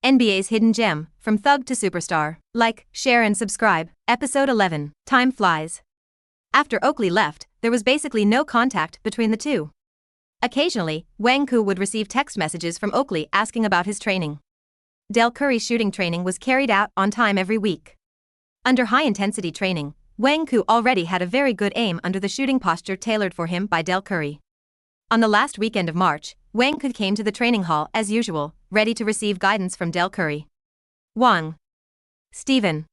NBA's hidden gem, from thug to superstar. Like, share and subscribe. Episode 11. Time flies. After Oakley left, there was basically no contact between the two. Occasionally, Wang Ke would receive text messages from Oakley asking about his training. Dell Curry's shooting training was carried out on time every week. Under high-intensity training, Wang Ke already had a very good aim under the shooting posture tailored for him by Dell Curry. On the last weekend of March, Wang Ke came to the training hall as usual, ready to receive guidance from Dell Curry. Wang. Steven.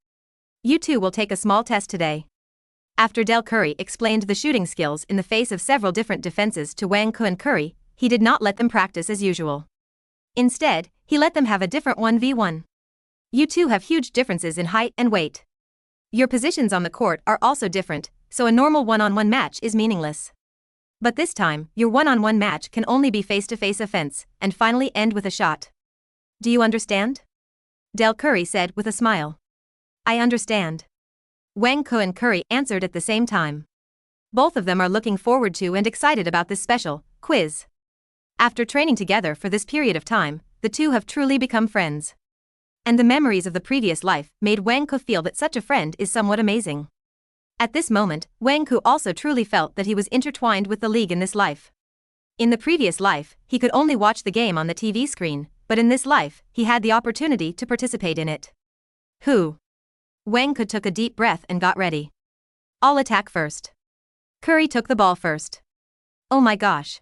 You two will take a small test today. After Dell Curry explained the shooting skills in the face of several different defenses to Wang Ke and Curry, he did not let them practice as usual. Instead, he let them have a different 1v1. You two have huge differences in height and weight. Your positions on the court are also different, so a normal one-on-one match is meaningless. But this time, your one-on-one match can only be face-to-face offense, and finally end with a shot. Do you understand? Dell Curry said with a smile. I understand. Wang Ke and Curry answered at the same time. Both of them are looking forward to and excited about this special quiz. After training together for this period of time, the two have truly become friends. And the memories of the previous life made Wang Ke feel that such a friend is somewhat amazing. At this moment, Wang Ke also truly felt that he was intertwined with the league in this life. In the previous life, he could only watch the game on the TV screen, but in this life, he had the opportunity to participate in it. Who? Wang Ke took a deep breath and got ready. I'll attack first. Curry took the ball first. Oh my gosh.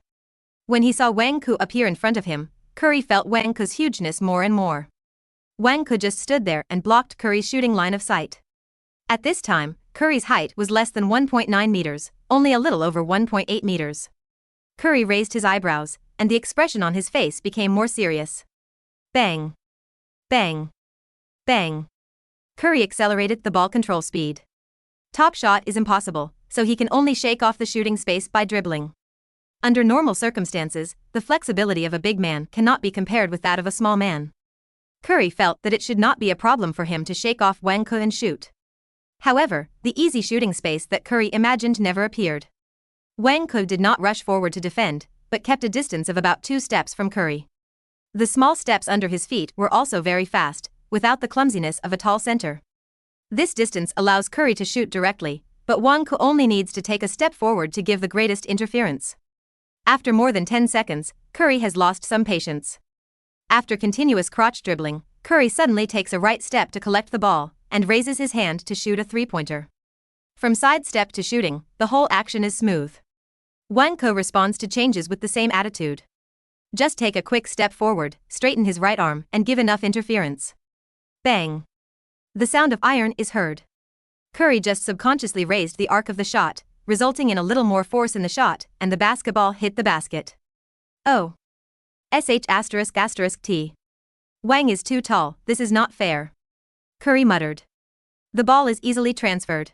When he saw Wang Ke appear in front of him, Curry felt Wang Ke's hugeness more and more. Wang Ke just stood there and blocked Curry's shooting line of sight. At this time, Curry's height was less than 1.9 meters, only a little over 1.8 meters. Curry raised his eyebrows, and the expression on his face became more serious. Bang. Bang. Bang. Curry accelerated the ball control speed. Top shot is impossible, so he can only shake off the shooting space by dribbling. Under normal circumstances, the flexibility of a big man cannot be compared with that of a small man. Curry felt that it should not be a problem for him to shake off Wang Ke and shoot. However, the easy shooting space that Curry imagined never appeared. Wang Ke did not rush forward to defend, but kept a distance of about 2 steps from Curry. The small steps under his feet were also very fast, without the clumsiness of a tall center. This distance allows Curry to shoot directly, but Wang Ke only needs to take a step forward to give the greatest interference. After more than 10 seconds, Curry has lost some patience. After continuous crotch dribbling, Curry suddenly takes a right step to collect the ball, and raises his hand to shoot a three-pointer. From side step to shooting, the whole action is smooth. Wang Ke responds to changes with the same attitude. Just take a quick step forward, straighten his right arm, and give enough interference. Bang. The sound of iron is heard. Curry just subconsciously raised the arc of the shot, resulting in a little more force in the shot, and the basketball hit the basket. Oh. ****T. Wang is too tall, this is not fair. Curry muttered. The ball is easily transferred.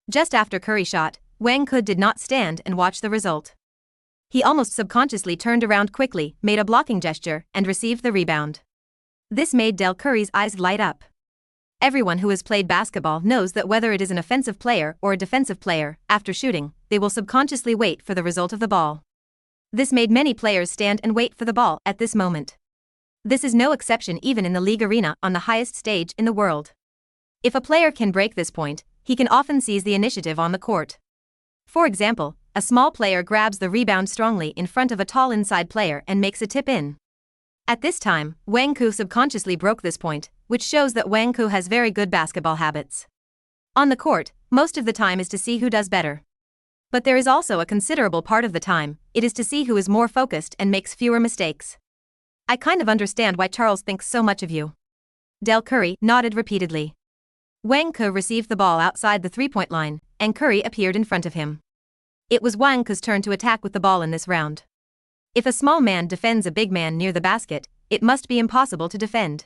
Just after Curry shot, Wang Ke did not stand and watch the result. He almost subconsciously turned around quickly, made a blocking gesture, and received the rebound. This made Dell Curry's eyes light up. Everyone who has played basketball knows that whether it is an offensive player or a defensive player, after shooting, they will subconsciously wait for the result of the ball. This made many players stand and wait for the ball at this moment. This is no exception even in the league arena on the highest stage in the world. If a player can break this point, he can often seize the initiative on the court. For example, a small player grabs the rebound strongly in front of a tall inside player and makes a tip in. At this time, Wang Ke subconsciously broke this point, which shows that Wang Ke has very good basketball habits. On the court, most of the time is to see who does better. But there is also a considerable part of the time, it is to see who is more focused and makes fewer mistakes. I kind of understand why Charles thinks so much of you. Dell Curry nodded repeatedly. Wang Ke received the ball outside the three-point line, and Curry appeared in front of him. It was Wang Ke's turn to attack with the ball in this round. If a small man defends a big man near the basket, it must be impossible to defend.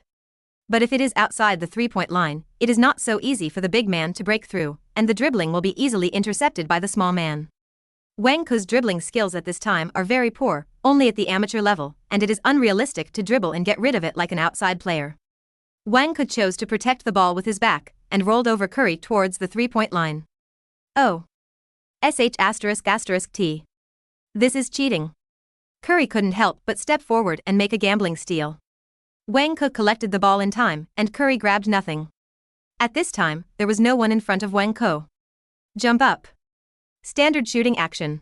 But if it is outside the three-point line, it is not so easy for the big man to break through, and the dribbling will be easily intercepted by the small man. Wang Ke's dribbling skills at this time are very poor, only at the amateur level, and it is unrealistic to dribble and get rid of it like an outside player. Wang Ke chose to protect the ball with his back, and rolled over Curry towards the three-point line. Oh. ****T. This is cheating. Curry couldn't help but step forward and make a gambling steal. Wang Ke collected the ball in time, and Curry grabbed nothing. At this time, there was no one in front of Wang Ke. Jump up. Standard shooting action.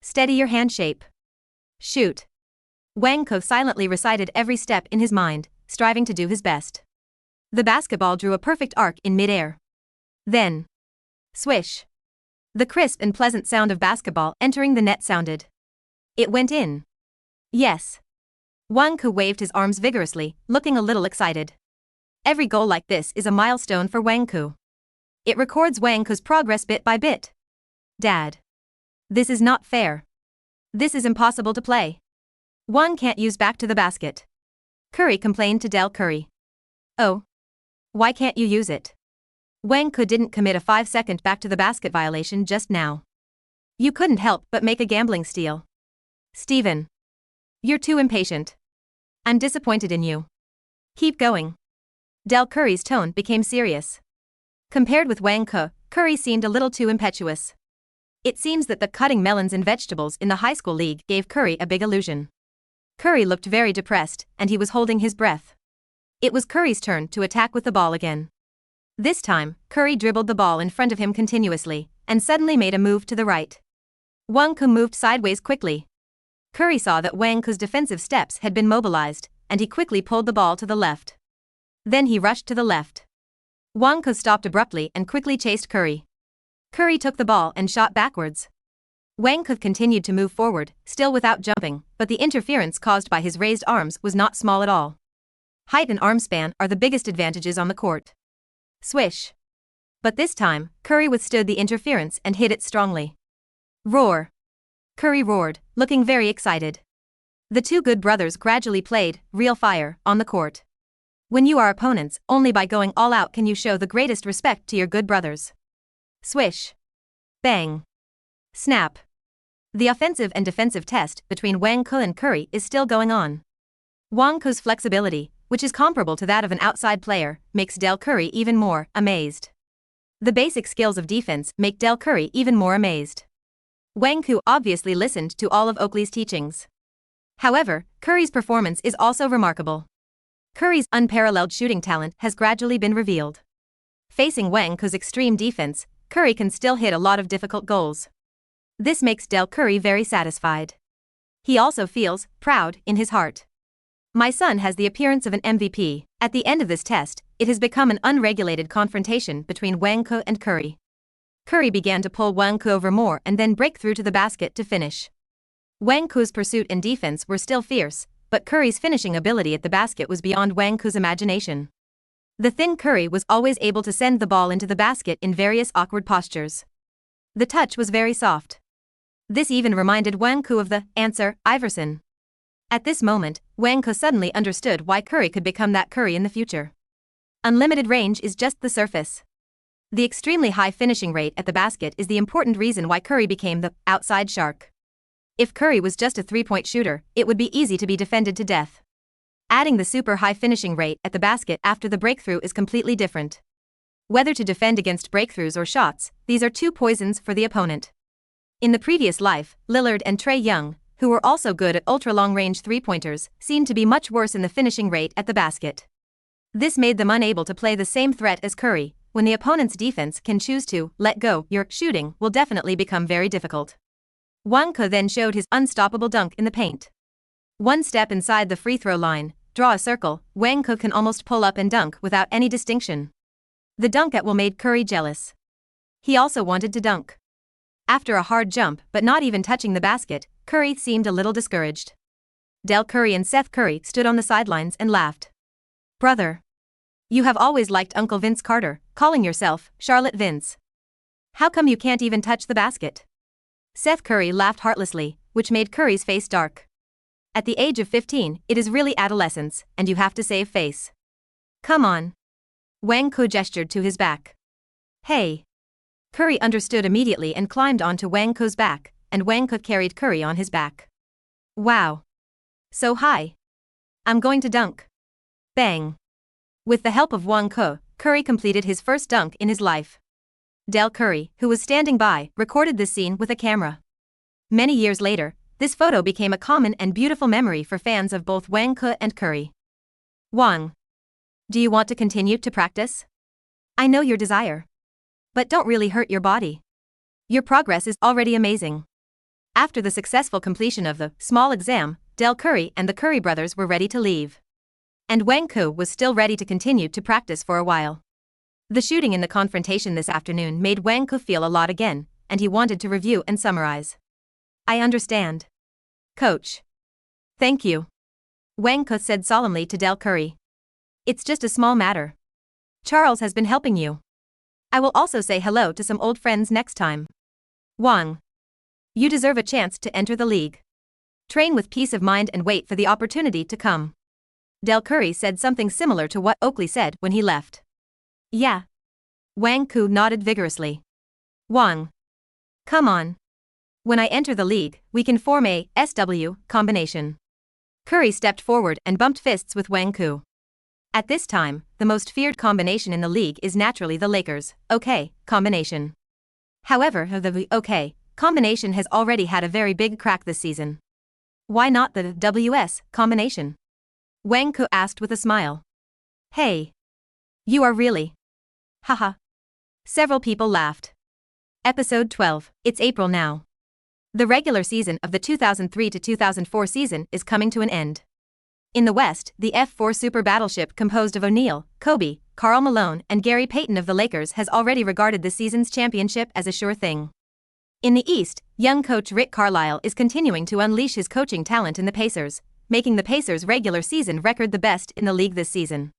Steady your hand shape. Shoot. Wang Ke silently recited every step in his mind, striving to do his best. The basketball drew a perfect arc in midair. Then, swish. The crisp and pleasant sound of basketball entering the net sounded. It went in. Yes. Wang Ke waved his arms vigorously, looking a little excited. Every goal like this is a milestone for Wang Ke. It records Wang Ke's progress bit by bit. Dad. This is not fair. This is impossible to play. One can't use back to the basket. Curry complained to Dell Curry. Oh. Why can't you use it? Wang Ke didn't commit a 5-second back to the basket violation just now. You couldn't help but make a gambling steal. Steven. You're too impatient. I'm disappointed in you. Keep going. Dell Curry's tone became serious. Compared with Wang Ke, Curry seemed a little too impetuous. It seems that the cutting melons and vegetables in the high school league gave Curry a big illusion. Curry looked very depressed, and he was holding his breath. It was Curry's turn to attack with the ball again. This time, Curry dribbled the ball in front of him continuously, and suddenly made a move to the right. Wang Ke moved sideways quickly. Curry saw that Wang Ke's defensive steps had been mobilized, and he quickly pulled the ball to the left. Then he rushed to the left. Wang Ke stopped abruptly and quickly chased Curry. Curry took the ball and shot backwards. Wang Ke continued to move forward, still without jumping, but the interference caused by his raised arms was not small at all. Height and arm span are the biggest advantages on the court. Swish. But this time, Curry withstood the interference and hit it strongly. Roar. Curry roared, looking very excited. The two good brothers gradually played real fire on the court. When you are opponents, only by going all out can you show the greatest respect to your good brothers. Swish. Bang. Snap. The offensive and defensive test between Wang Ke and Curry is still going on. Wang Ke's flexibility, which is comparable to that of an outside player, makes Dell Curry even more amazed. The basic skills of defense make Dell Curry even more amazed. Wang Ke obviously listened to all of Oakley's teachings. However, Curry's performance is also remarkable. Curry's unparalleled shooting talent has gradually been revealed. Facing Wang Ke's extreme defense, Curry can still hit a lot of difficult goals. This makes Dell Curry very satisfied. He also feels proud in his heart. My son has the appearance of an MVP. At the end of this test, it has become an unregulated confrontation between Wang Ke and Curry. Curry began to pull Wang Ke over more and then break through to the basket to finish. Wang Ke's pursuit and defense were still fierce, but Curry's finishing ability at the basket was beyond Wang Ke's imagination. The thin Curry was always able to send the ball into the basket in various awkward postures. The touch was very soft. This even reminded Wang Ke of the answer, Iverson. At this moment, Wang Ke suddenly understood why Curry could become that Curry in the future. Unlimited range is just the surface. The extremely high finishing rate at the basket is the important reason why Curry became the outside shark. If Curry was just a three-point shooter, it would be easy to be defended to death. Adding the super high finishing rate at the basket after the breakthrough is completely different. Whether to defend against breakthroughs or shots, these are two poisons for the opponent. In the previous life, Lillard and Trae Young, who were also good at ultra-long-range three-pointers, seemed to be much worse in the finishing rate at the basket. This made them unable to play the same threat as Curry. When the opponent's defense can choose to let go, your shooting will definitely become very difficult. Wang Ke then showed his unstoppable dunk in the paint. One step inside the free throw line, draw a circle, Wang Ke can almost pull up and dunk without any distinction. The dunk at will made Curry jealous. He also wanted to dunk. After a hard jump but not even touching the basket, Curry seemed a little discouraged. Dell Curry and Seth Curry stood on the sidelines and laughed. Brother. You have always liked Uncle Vince Carter, calling yourself Charlotte Vince. How come you can't even touch the basket? Seth Curry laughed heartlessly, which made Curry's face dark. At the age of 15, it is really adolescence, and you have to save face. Come on. Wang Ke gestured to his back. Hey. Curry understood immediately and climbed onto Wang Ke's back, and Wang Ke carried Curry on his back. Wow. So high. I'm going to dunk. Bang. With the help of Wang Ke, Curry completed his first dunk in his life. Dell Curry, who was standing by, recorded this scene with a camera. Many years later, this photo became a common and beautiful memory for fans of both Wang Ke and Curry. Wang, do you want to continue to practice? I know your desire. But don't really hurt your body. Your progress is already amazing. After the successful completion of the small exam, Dell Curry and the Curry brothers were ready to leave. And Wang Ke was still ready to continue to practice for a while. The shooting in the confrontation this afternoon made Wang Ke feel a lot again, and he wanted to review and summarize. I understand. Coach. Thank you. Wang Ke said solemnly to Dell Curry. It's just a small matter. Charles has been helping you. I will also say hello to some old friends next time. Wang. You deserve a chance to enter the league. Train with peace of mind and wait for the opportunity to come. Dell Curry said something similar to what Oakley said when he left. Yeah. Wang Ke nodded vigorously. Wang. Come on. When I enter the league, we can form a SW combination. Curry stepped forward and bumped fists with Wang Ke. At this time, the most feared combination in the league is naturally the Lakers, OK, combination. However, the OK combination has already had a very big crack this season. Why not the WS combination? Wang Ke asked with a smile. Hey. You are really. Haha. Several people laughed. Episode 12, it's April now. The regular season of the 2003 to 2004 season is coming to an end. In the West, the F4 super battleship composed of O'Neal, Kobe, Karl Malone and Gary Payton of the Lakers has already regarded this season's championship as a sure thing. In the East, young coach Rick Carlisle is continuing to unleash his coaching talent in the Pacers, making the Pacers' regular season record the best in the league this season.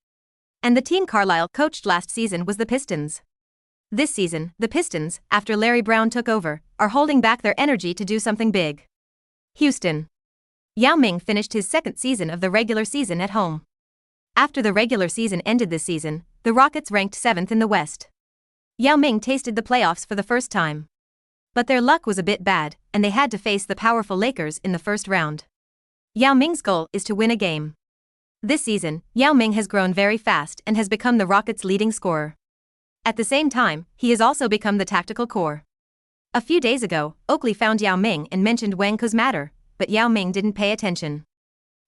And the team Carlisle coached last season was the Pistons. This season, the Pistons, after Larry Brown took over, are holding back their energy to do something big. Houston. Yao Ming finished his second season of the regular season at home. After the regular season ended this season, the Rockets ranked 7th in the West. Yao Ming tasted the playoffs for the first time. But their luck was a bit bad, and they had to face the powerful Lakers in the first round. Yao Ming's goal is to win a game. This season, Yao Ming has grown very fast and has become the Rockets' leading scorer. At the same time, he has also become the tactical core. A few days ago, Oakley found Yao Ming and mentioned Wang Ke's matter, but Yao Ming didn't pay attention.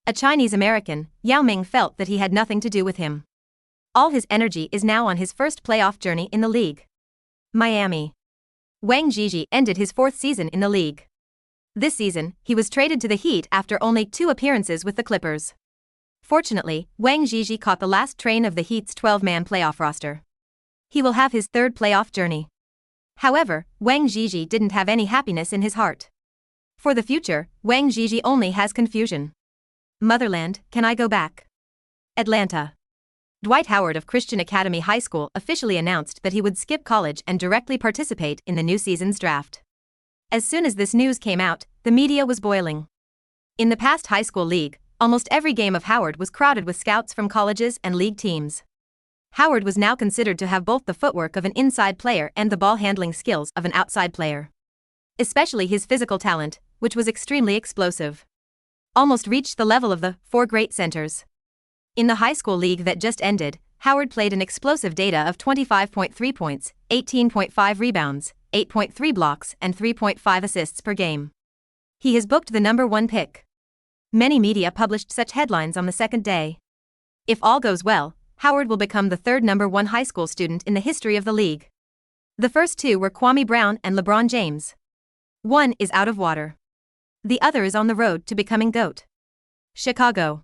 A Chinese American, Yao Ming felt that he had nothing to do with him. All his energy is now on his first playoff journey in the league. Miami. Wang Ke ended his 4th season in the league. This season, he was traded to the Heat after only 2 appearances with the Clippers. Fortunately, Wang Ke caught the last train of the Heat's 12-man playoff roster. He will have his 3rd playoff journey. However, Wang Ke didn't have any happiness in his heart. For the future, Wang Ke only has confusion. Motherland, can I go back? Atlanta. Dwight Howard of Christian Academy High School officially announced that he would skip college and directly participate in the new season's draft. As soon as this news came out, the media was boiling. In the past high school league, almost every game of Howard was crowded with scouts from colleges and league teams. Howard was now considered to have both the footwork of an inside player and the ball-handling skills of an outside player. Especially his physical talent, which was extremely explosive. Almost reached the level of the 4 great centers. In the high school league that just ended, Howard played an explosive data of 25.3 points, 18.5 rebounds, 8.3 blocks and 3.5 assists per game. He has booked the number 1 pick. Many media published such headlines on the second day. If all goes well, Howard will become the 3rd number 1 high school student in the history of the league. The first 2 were Kwame Brown and LeBron James. One is out of water. The other is on the road to becoming GOAT. Chicago.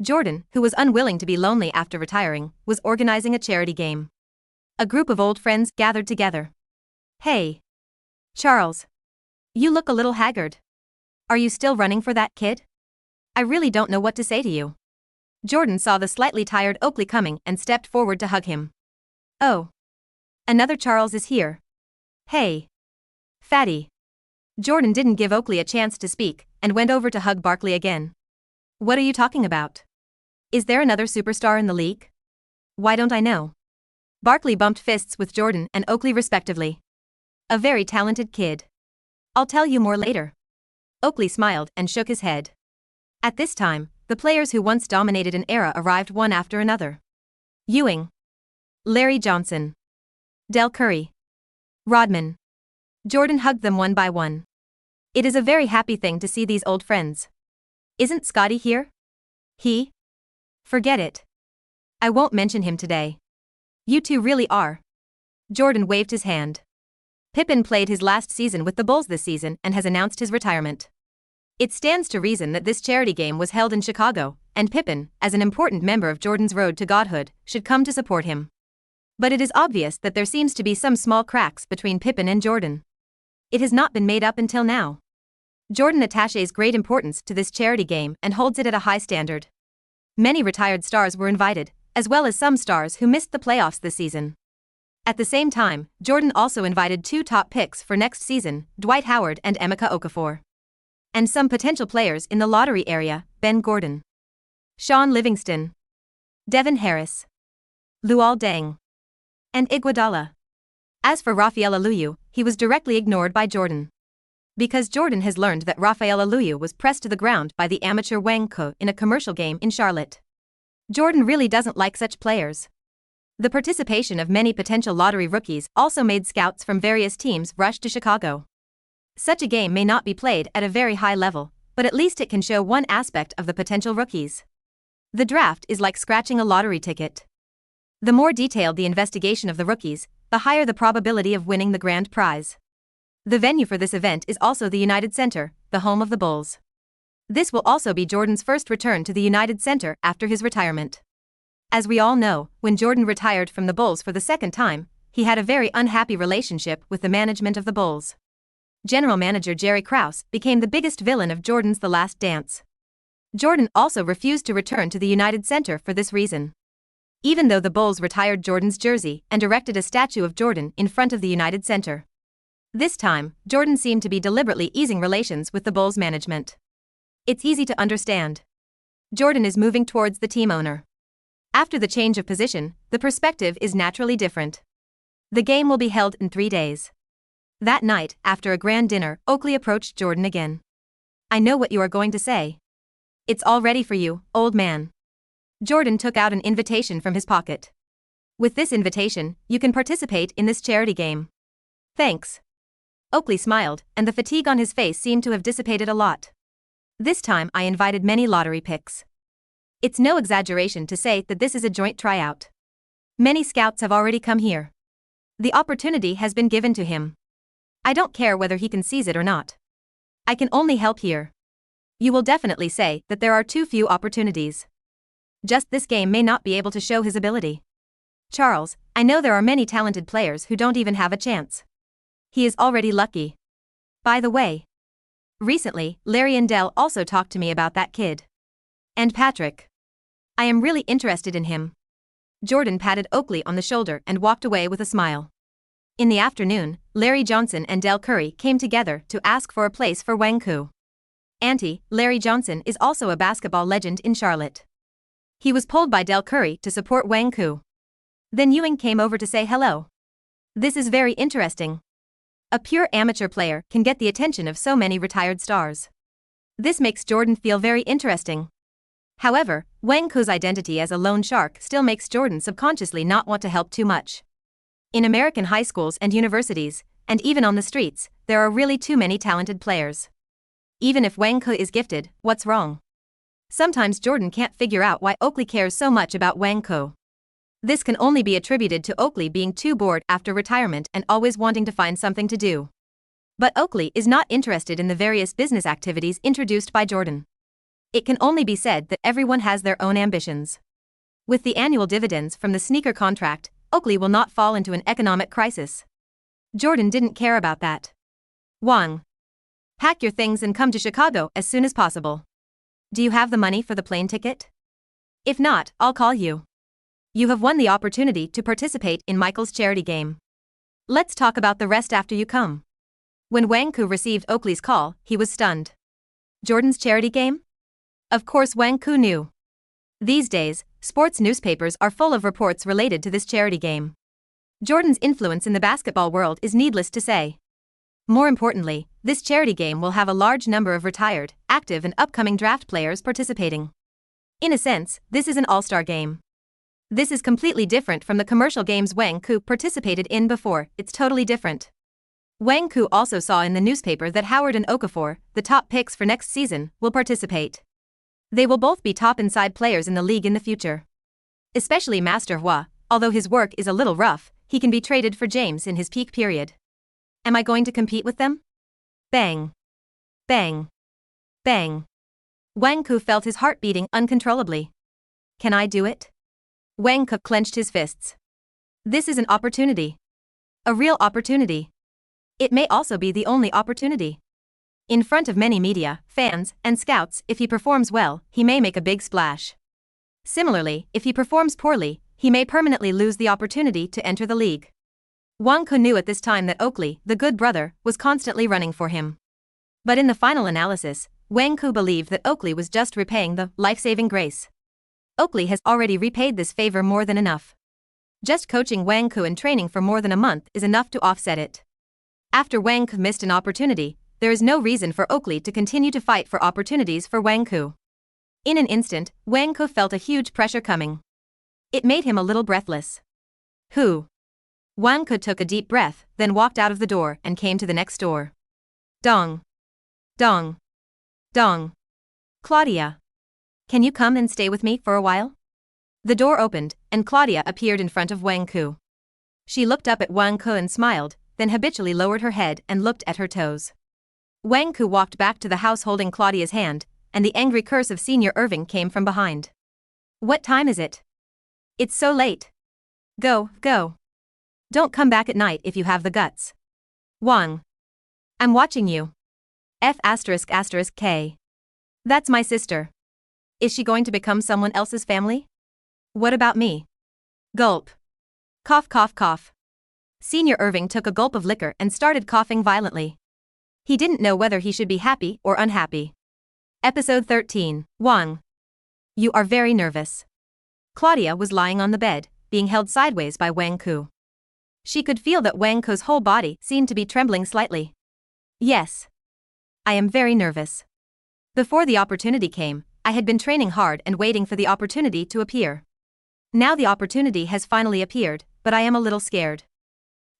Jordan, who was unwilling to be lonely after retiring, was organizing a charity game. A group of old friends gathered together. Hey. Charles. You look a little haggard. Are you still running for that kid? I really don't know what to say to you. Jordan saw the slightly tired Oakley coming and stepped forward to hug him. Oh. Another Charles is here. Hey. Fatty. Jordan didn't give Oakley a chance to speak and went over to hug Barkley again. What are you talking about? Is there another superstar in the league? Why don't I know? Barkley bumped fists with Jordan and Oakley respectively. A very talented kid. I'll tell you more later. Oakley smiled and shook his head. At this time, the players who once dominated an era arrived one after another. Ewing. Larry Johnson. Dell Curry. Rodman. Jordan hugged them one by one. It is a very happy thing to see these old friends. Isn't Scotty here? He? Forget it. I won't mention him today. You two really are. Jordan waved his hand. Pippen played his last season with the Bulls this season and has announced his retirement. It stands to reason that this charity game was held in Chicago, and Pippen, as an important member of Jordan's road to godhood, should come to support him. But it is obvious that there seems to be some small cracks between Pippen and Jordan. It has not been made up until now. Jordan attaches great importance to this charity game and holds it at a high standard. Many retired stars were invited, as well as some stars who missed the playoffs this season. At the same time, Jordan also invited 2 top picks for next season, Dwight Howard and Emeka Okafor. And some potential players in the lottery area, Ben Gordon, Sean Livingston, Devin Harris, Luol Deng, and Iguodala. As for Rafael Aluyu, he was directly ignored by Jordan. Because Jordan has learned that Rafael Aluyu was pressed to the ground by the amateur Wang Ke in a commercial game in Charlotte. Jordan really doesn't like such players. The participation of many potential lottery rookies also made scouts from various teams rush to Chicago. Such a game may not be played at a very high level, but at least it can show one aspect of the potential rookies. The draft is like scratching a lottery ticket. The more detailed the investigation of the rookies, the higher the probability of winning the grand prize. The venue for this event is also the United Center, the home of the Bulls. This will also be Jordan's first return to the United Center after his retirement. As we all know, when Jordan retired from the Bulls for the second time, he had a very unhappy relationship with the management of the Bulls. General manager Jerry Krause became the biggest villain of Jordan's The Last Dance. Jordan also refused to return to the United Center for this reason. Even though the Bulls retired Jordan's jersey and erected a statue of Jordan in front of the United Center. This time, Jordan seemed to be deliberately easing relations with the Bulls management. It's easy to understand. Jordan is moving towards the team owner. After the change of position, the perspective is naturally different. The game will be held in 3 days. That night, after a grand dinner, Oakley approached Jordan again. I know what you are going to say. It's all ready for you, old man. Jordan took out an invitation from his pocket. With this invitation, you can participate in this charity game. Thanks. Oakley smiled, and the fatigue on his face seemed to have dissipated a lot. This time I invited many lottery picks. It's no exaggeration to say that this is a joint tryout. Many scouts have already come here. The opportunity has been given to him. I don't care whether he can seize it or not. I can only help here. You will definitely say that there are too few opportunities. Just this game may not be able to show his ability. Charles, I know there are many talented players who don't even have a chance. He is already lucky. By the way, recently, Larry and Dell also talked to me about that kid. And Patrick. I am really interested in him. Jordan patted Oakley on the shoulder and walked away with a smile. In the afternoon, Larry Johnson and Dell Curry came together to ask for a place for Wang Ke. Auntie, Larry Johnson is also a basketball legend in Charlotte. He was pulled by Dell Curry to support Wang Ke. Then Ewing came over to say hello. This is very interesting. A pure amateur player can get the attention of so many retired stars. This makes Jordan feel very interesting. However, Wang Ke's identity as a loan shark still makes Jordan subconsciously not want to help too much. In American high schools and universities, and even on the streets, there are really too many talented players. Even if Wang Ke is gifted, what's wrong? Sometimes Jordan can't figure out why Oakley cares so much about Wang Ke. This can only be attributed to Oakley being too bored after retirement and always wanting to find something to do. But Oakley is not interested in the various business activities introduced by Jordan. It can only be said that everyone has their own ambitions. With the annual dividends from the sneaker contract, Oakley will not fall into an economic crisis. Jordan didn't care about that. Wang, pack your things and come to Chicago as soon as possible. Do you have the money for the plane ticket? If not, I'll call you. You have won the opportunity to participate in Michael's charity game. Let's talk about the rest after you come. When Wang Ke received Oakley's call, he was stunned. Jordan's charity game? Of course Wang Ke knew. These days, sports newspapers are full of reports related to this charity game. Jordan's influence in the basketball world is needless to say. More importantly, this charity game will have a large number of retired, active and upcoming draft players participating. In a sense, this is an all-star game. This is completely different from the commercial games Wang Ke participated in before. It's totally different. Wang Ke also saw in the newspaper that Howard and Okafor, the top picks for next season, will participate. They will both be top inside players in the league in the future. Especially Master Hua, although his work is a little rough, he can be traded for James in his peak period. Am I going to compete with them? Bang. Bang. Bang. Wang Ke felt his heart beating uncontrollably. Can I do it? Wang Ke clenched his fists. This is an opportunity. A real opportunity. It may also be the only opportunity. In front of many media, fans, and scouts, if he performs well, he may make a big splash. Similarly, if he performs poorly, he may permanently lose the opportunity to enter the league. Wang Ke knew at this time that Oakley, the good brother, was constantly running for him. But in the final analysis, Wang Ke believed that Oakley was just repaying the life-saving grace. Oakley has already repaid this favor more than enough. Just coaching Wang Ke and training for more than a month is enough to offset it. After Wang Ke missed an opportunity, there is no reason for Oakley to continue to fight for opportunities for Wang Ke. In an instant, Wang Ke felt a huge pressure coming. It made him a little breathless. Who? Wang Ke took a deep breath, then walked out of the door and came to the next door. Dong. Dong. Dong. Claudia. Can you come and stay with me for a while? The door opened, and Claudia appeared in front of Wang Ke. She looked up at Wang Ke and smiled, then habitually lowered her head and looked at her toes. Wang Ke walked back to the house holding Claudia's hand, and the angry curse of Senior Irving came from behind. What time is it? It's so late. Go, go. Don't come back at night if you have the guts. Wang. I'm watching you. F***K. That's my sister. Is she going to become someone else's family? What about me? Gulp. Cough, cough, cough. Senior Irving took a gulp of liquor and started coughing violently. He didn't know whether he should be happy or unhappy. Episode 13, Wang. You are very nervous. Claudia was lying on the bed, being held sideways by Wang Ke. She could feel that Wang Ke's whole body seemed to be trembling slightly. Yes. I am very nervous. Before the opportunity came, I had been training hard and waiting for the opportunity to appear. Now the opportunity has finally appeared, but I am a little scared.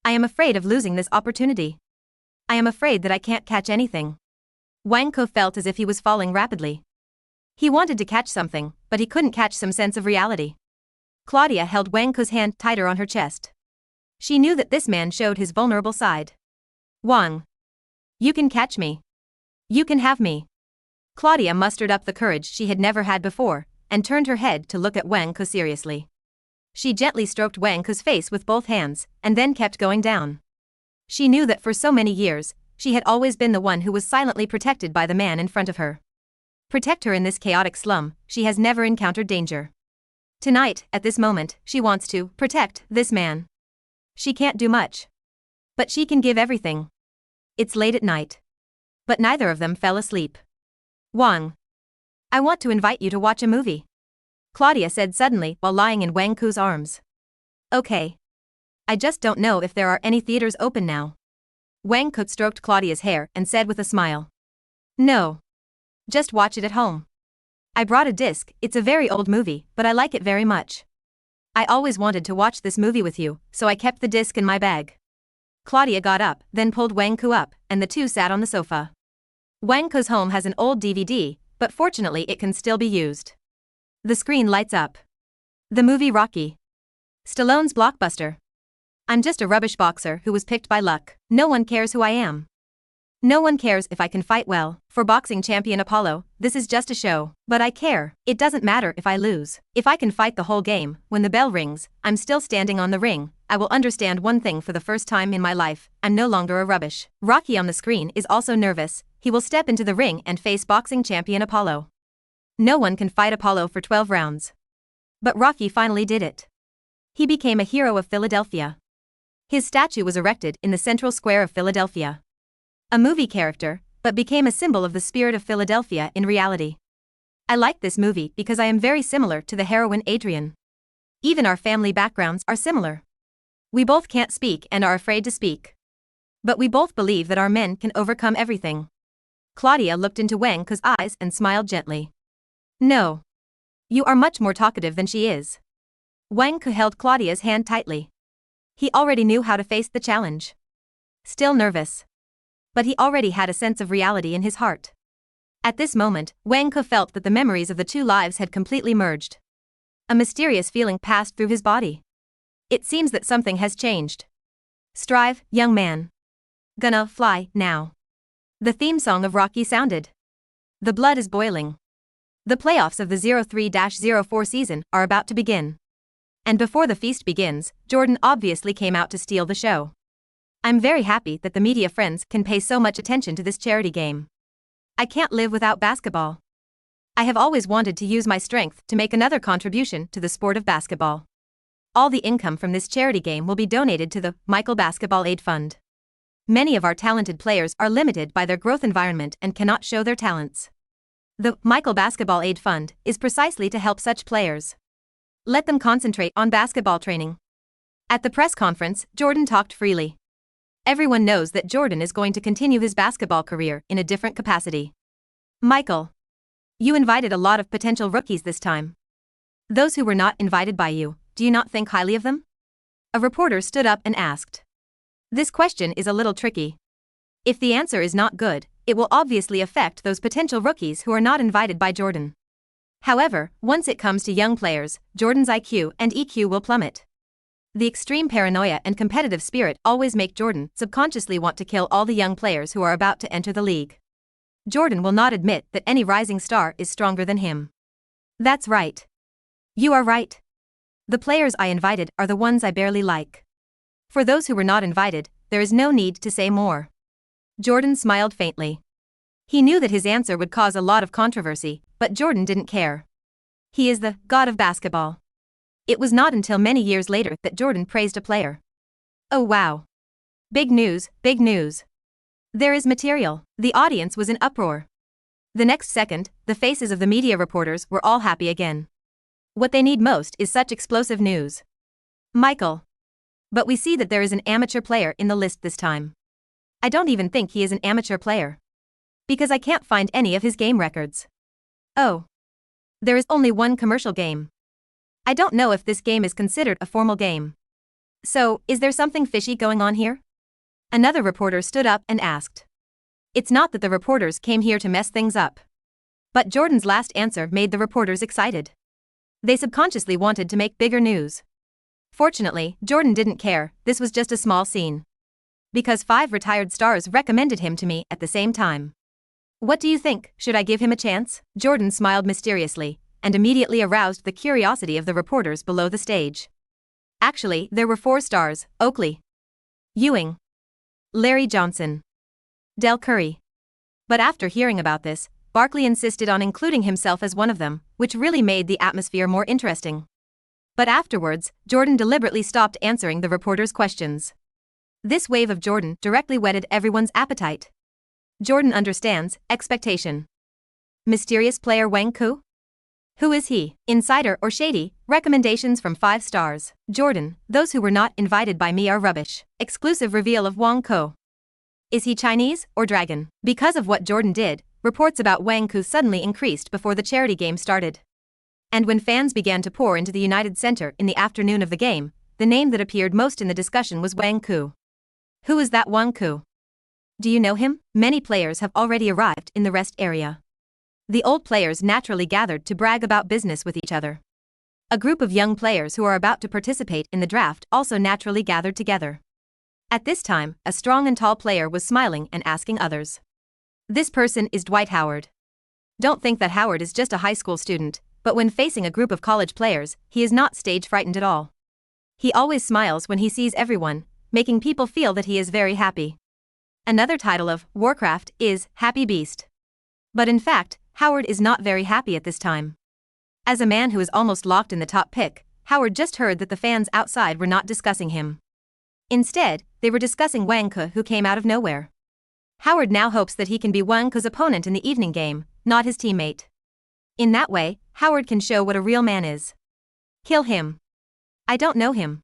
I am afraid of losing this opportunity. I am afraid that I can't catch anything. Wang Ke felt as if he was falling rapidly. He wanted to catch something, but he couldn't catch some sense of reality. Claudia held Wang Ke's hand tighter on her chest. She knew that this man showed his vulnerable side. Wang. You can catch me. You can have me. Claudia mustered up the courage she had never had before, and turned her head to look at Wang Ke seriously. She gently stroked Wang Ke's face with both hands, and then kept going down. She knew that for so many years, she had always been the one who was silently protected by the man in front of her. Protect her in this chaotic slum, she has never encountered danger. Tonight, at this moment, she wants to protect this man. She can't do much. But she can give everything. It's late at night. But neither of them fell asleep. Wang. I want to invite you to watch a movie. Claudia said suddenly while lying in Wang Ke's arms. Okay. I just don't know if there are any theaters open now. Wang Ke stroked Claudia's hair and said with a smile. No. Just watch it at home. I brought a disc, it's a very old movie, but I like it very much. I always wanted to watch this movie with you, so I kept the disc in my bag. Claudia got up, then pulled Wang Ke up, and the two sat on the sofa. Wang Ke's home has an old DVD, but fortunately it can still be used. The screen lights up. The movie Rocky. Stallone's blockbuster. I'm just a rubbish boxer who was picked by luck. No one cares who I am. No one cares if I can fight well. For boxing champion Apollo, this is just a show. But I care. It doesn't matter if I lose. If I can fight the whole game, when the bell rings, I'm still standing on the ring. I will understand one thing for the first time in my life. I'm no longer a rubbish. Rocky on the screen is also nervous. He will step into the ring and face boxing champion Apollo. No one can fight Apollo for 12 rounds. But Rocky finally did it. He became a hero of Philadelphia. His statue was erected in the central square of Philadelphia. A movie character, but became a symbol of the spirit of Philadelphia in reality. I like this movie because I am very similar to the heroine Adrian. Even our family backgrounds are similar. We both can't speak and are afraid to speak. But we both believe that our men can overcome everything. Claudia looked into Wang Ke's eyes and smiled gently. No. You are much more talkative than she is. Wang Ke held Claudia's hand tightly. He already knew how to face the challenge. Still nervous. But he already had a sense of reality in his heart. At this moment, Wang Ke felt that the memories of the two lives had completely merged. A mysterious feeling passed through his body. It seems that something has changed. Strive, young man. Gonna fly, now. The theme song of Rocky sounded. The blood is boiling. The playoffs of the 03-04 season are about to begin. And before the feast begins, Jordan obviously came out to steal the show. I'm very happy that the media friends can pay so much attention to this charity game. I can't live without basketball. I have always wanted to use my strength to make another contribution to the sport of basketball. All the income from this charity game will be donated to the Michael Basketball Aid Fund. Many of our talented players are limited by their growth environment and cannot show their talents. The Michael Basketball Aid Fund is precisely to help such players. Let them concentrate on basketball training. At the press conference, Jordan talked freely. Everyone knows that Jordan is going to continue his basketball career in a different capacity. Michael, you invited a lot of potential rookies this time. Those who were not invited by you, do you not think highly of them? A reporter stood up and asked. This question is a little tricky. If the answer is not good, it will obviously affect those potential rookies who are not invited by Jordan. However, once it comes to young players, Jordan's IQ and EQ will plummet. The extreme paranoia and competitive spirit always make Jordan subconsciously want to kill all the young players who are about to enter the league. Jordan will not admit that any rising star is stronger than him. That's right. You are right. The players I invited are the ones I barely like. For those who were not invited, there is no need to say more. Jordan smiled faintly. He knew that his answer would cause a lot of controversy, but Jordan didn't care. He is the god of basketball. It was not until many years later that Jordan praised a player. Oh wow. Big news, big news. There is material. The audience was in uproar. The next second, the faces of the media reporters were all happy again. What they need most is such explosive news. Michael. But we see that there is an amateur player in the list this time. I don't even think he is an amateur player. Because I can't find any of his game records. Oh. There is only one commercial game. I don't know if this game is considered a formal game. So, is there something fishy going on here? Another reporter stood up and asked. It's not that the reporters came here to mess things up. But Jordan's last answer made the reporters excited. They subconsciously wanted to make bigger news. Fortunately, Jordan didn't care, this was just a small scene. Because 5 retired stars recommended him to me at the same time. What do you think, should I give him a chance? Jordan smiled mysteriously, and immediately aroused the curiosity of the reporters below the stage. Actually, there were 4 stars, Oakley, Ewing, Larry Johnson, Dell Curry. But after hearing about this, Barkley insisted on including himself as one of them, which really made the atmosphere more interesting. But afterwards, Jordan deliberately stopped answering the reporters' questions. This wave of Jordan directly whetted everyone's appetite. Jordan understands expectation. Mysterious player Wang Ke? Who is he, insider or shady? Recommendations from 5 stars. Jordan, those who were not invited by me are rubbish. Exclusive reveal of Wang Ke. Is he Chinese or dragon? Because of what Jordan did, reports about Wang Ke suddenly increased before the charity game started. And when fans began to pour into the United Center in the afternoon of the game, the name that appeared most in the discussion was Wang Ke. Who is that Wang Ke? Do you know him? Many players have already arrived in the rest area. The old players naturally gathered to brag about business with each other. A group of young players who are about to participate in the draft also naturally gathered together. At this time, a strong and tall player was smiling and asking others. This person is Dwight Howard. Don't think that Howard is just a high school student, but when facing a group of college players, he is not stage frightened at all. He always smiles when he sees everyone, making people feel that he is very happy. Another title of Warcraft is Happy Beast. But in fact, Howard is not very happy at this time. As a man who is almost locked in the top pick, Howard just heard that the fans outside were not discussing him. Instead, they were discussing Wang Ke, who came out of nowhere. Howard now hopes that he can be Wang Ke's opponent in the evening game, not his teammate. In that way, Howard can show what a real man is. Kill him. I don't know him.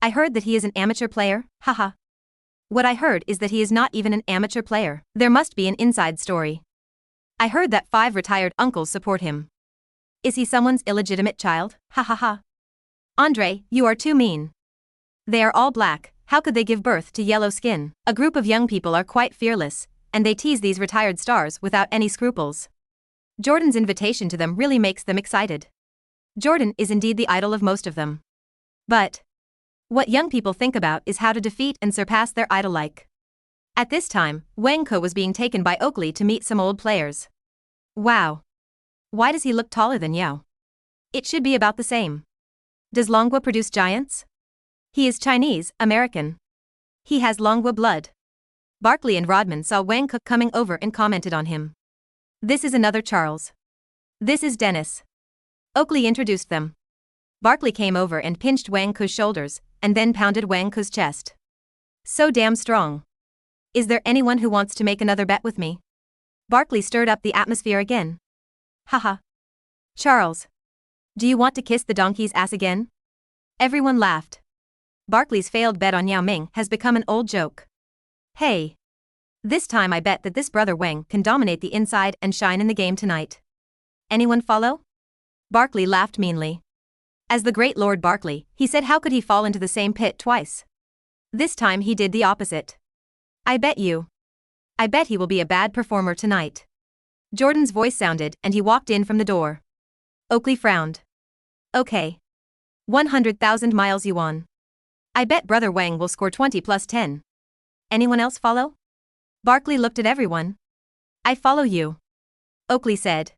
I heard that he is an amateur player, haha. What I heard is that he is not even an amateur player. There must be an inside story. I heard that 5 retired uncles support him. Is he someone's illegitimate child? Ha ha ha. Andre, you are too mean. They are all black, how could they give birth to yellow skin? A group of young people are quite fearless, and they tease these retired stars without any scruples. Jordan's invitation to them really makes them excited. Jordan is indeed the idol of most of them. But what young people think about is how to defeat and surpass their idol-like. At this time, Wang Ke was being taken by Oakley to meet some old players. Wow. Why does he look taller than Yao? It should be about the same. Does Longwa produce giants? He is Chinese, American. He has Longwa blood. Barkley and Rodman saw Wang Ke coming over and commented on him. This is another Charles. This is Dennis. Oakley introduced them. Barkley came over and pinched Wang Ke's shoulders, and then pounded Wang Ke's chest. So damn strong. Is there anyone who wants to make another bet with me? Barkley stirred up the atmosphere again. Haha. Charles. Do you want to kiss the donkey's ass again? Everyone laughed. Barkley's failed bet on Yao Ming has become an old joke. Hey. This time I bet that this brother Wang can dominate the inside and shine in the game tonight. Anyone follow? Barkley laughed meanly. As the great Lord Barkley, he said how could he fall into the same pit twice? This time he did the opposite. I bet you. I bet he will be a bad performer tonight. Jordan's voice sounded and he walked in from the door. Oakley frowned. Okay. 100,000 miles yuan. I bet brother Wang will score 20 plus 10. Anyone else follow? Barkley looked at everyone. I follow you. Oakley said.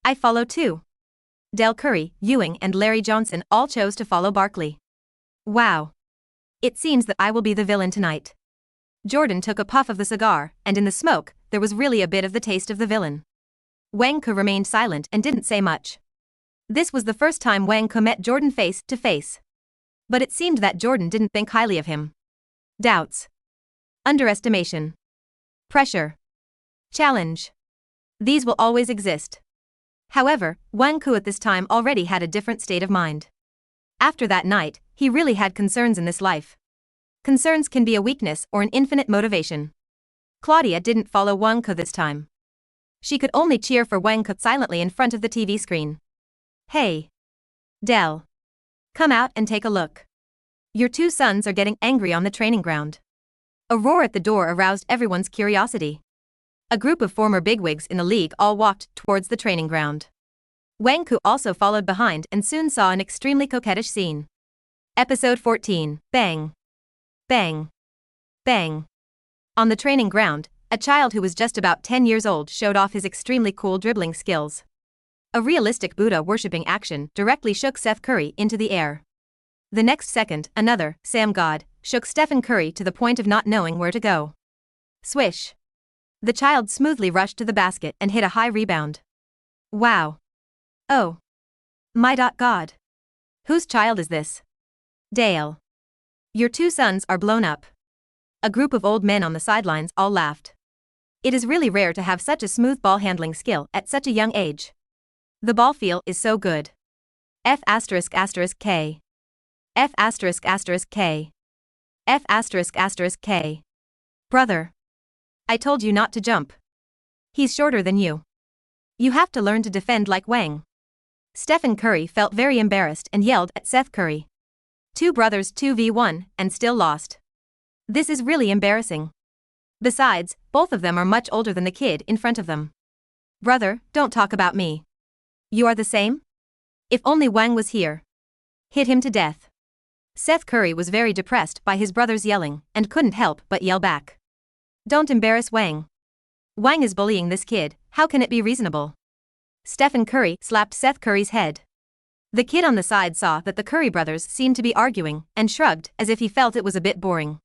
I follow too. Dell Curry, Ewing and Larry Johnson all chose to follow Barkley. Wow. It seems that I will be the villain tonight. Jordan took a puff of the cigar, and in the smoke, there was really a bit of the taste of the villain. Wang Ke remained silent and didn't say much. This was the first time Wang Ke met Jordan face to face. But it seemed that Jordan didn't think highly of him. Doubts. Underestimation. Pressure. Challenge. These will always exist. However, Wang Ke at this time already had a different state of mind. After that night, he really had concerns in this life. Concerns can be a weakness or an infinite motivation. Claudia didn't follow Wang Ke this time. She could only cheer for Wang Ke silently in front of the TV screen. Hey. Dell. Come out and take a look. Your two sons are getting angry on the training ground. A roar at the door aroused everyone's curiosity. A group of former bigwigs in the league all walked towards the training ground. Wang Ke also followed behind and soon saw an extremely coquettish scene. Episode 14, Bang. Bang. Bang. On the training ground, a child who was just about 10 years old showed off his extremely cool dribbling skills. A realistic Buddha-worshipping action directly shook Seth Curry into the air. The next second, another, Sam God, shook Stephen Curry to the point of not knowing where to go. Swish. The child smoothly rushed to the basket and hit a high rebound. Wow. Oh. My God. Whose child is this? Dale. Your two sons are blown up. A group of old men on the sidelines all laughed. It is really rare to have such a smooth ball handling skill at such a young age. The ball feel is so good. F***K. F***K. F***K. Brother. I told you not to jump. He's shorter than you. You have to learn to defend like Wang. Stephen Curry felt very embarrassed and yelled at Seth Curry. Two brothers 2v1 and still lost. This is really embarrassing. Besides, both of them are much older than the kid in front of them. Brother, don't talk about me. You are the same? If only Wang was here. Hit him to death. Seth Curry was very depressed by his brothers yelling and couldn't help but yell back. Don't embarrass Wang. Wang is bullying this kid, how can it be reasonable? Stephen Curry slapped Seth Curry's head. The kid on the side saw that the Curry brothers seemed to be arguing and shrugged as if he felt it was a bit boring.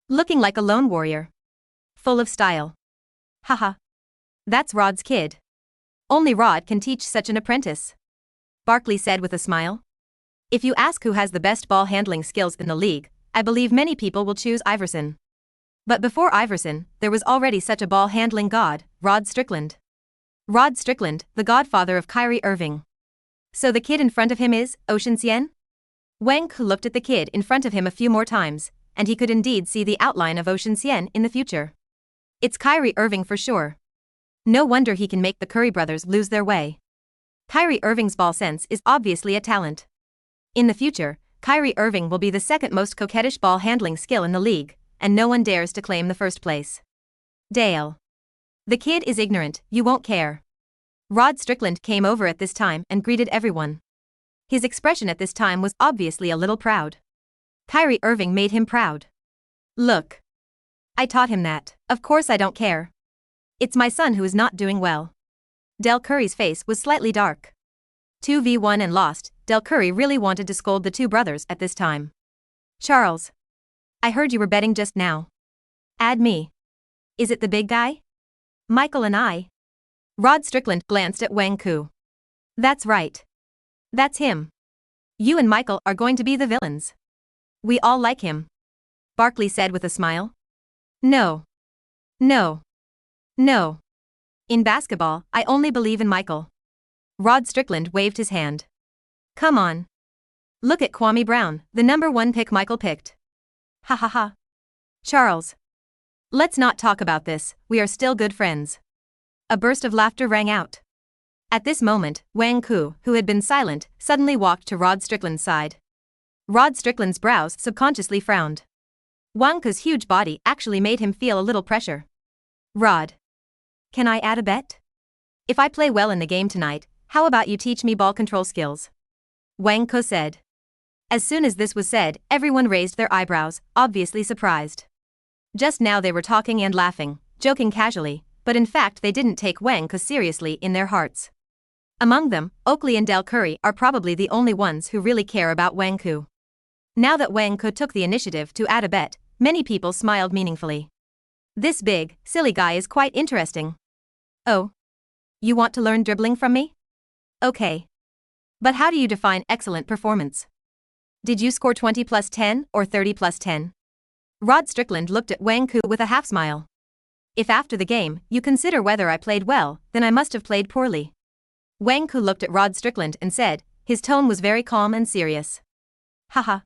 Looking like a lone warrior. Full of style. Haha. That's Rod's kid. Only Rod can teach such an apprentice. Barkley said with a smile. If you ask who has the best ball handling skills in the league, I believe many people will choose Iverson. But before Iverson, there was already such a ball handling god, Rod Strickland. Rod Strickland, the godfather of Kyrie Irving. So the kid in front of him is Ocean Sien? Wang Ke looked at the kid in front of him a few more times, and he could indeed see the outline of Ocean Sien in the future. It's Kyrie Irving for sure. No wonder he can make the Curry brothers lose their way. Kyrie Irving's ball sense is obviously a talent. In the future, Kyrie Irving will be the second most coquettish ball handling skill in the league, and no one dares to claim the first place. Dale. The kid is ignorant, you won't care. Rod Strickland came over at this time and greeted everyone. His expression at this time was obviously a little proud. Kyrie Irving made him proud. Look. I taught him that. Of course I don't care. It's my son who is not doing well. Dell Curry's face was slightly dark. 2v1 and lost. Dell Curry really wanted to scold the two brothers at this time. Charles. I heard you were betting just now. Add me. Is it the big guy? Michael and I. Rod Strickland glanced at Wang Ke. That's right. That's him. You and Michael are going to be the villains. We all like him. Barkley said with a smile. No. No. No. In basketball, I only believe in Michael. Rod Strickland waved his hand. Come on. Look at Kwame Brown, the #1 pick Michael picked. Ha ha ha. Charles. Let's not talk about this, we are still good friends. A burst of laughter rang out. At this moment, Wang Ke, who had been silent, suddenly walked to Rod Strickland's side. Rod Strickland's brows subconsciously frowned. Wang Ke's huge body actually made him feel a little pressure. Rod. Can I add a bet? If I play well in the game tonight, how about you teach me ball control skills? Wang Ke said. As soon as this was said, everyone raised their eyebrows, obviously surprised. Just now they were talking and laughing, joking casually, but in fact they didn't take Wang Ke seriously in their hearts. Among them, Oakley and Dell Curry are probably the only ones who really care about Wang Ke. Now that Wang Ke took the initiative to add a bet, many people smiled meaningfully. This big, silly guy is quite interesting. Oh. You want to learn dribbling from me? Okay. But how do you define excellent performance? Did you score 20 plus 10 or 30 plus 10? Rod Strickland looked at Wang Ke with a half smile. If after the game you consider whether I played well, then I must have played poorly. Wang Ke looked at Rod Strickland and said, his tone was very calm and serious. Haha.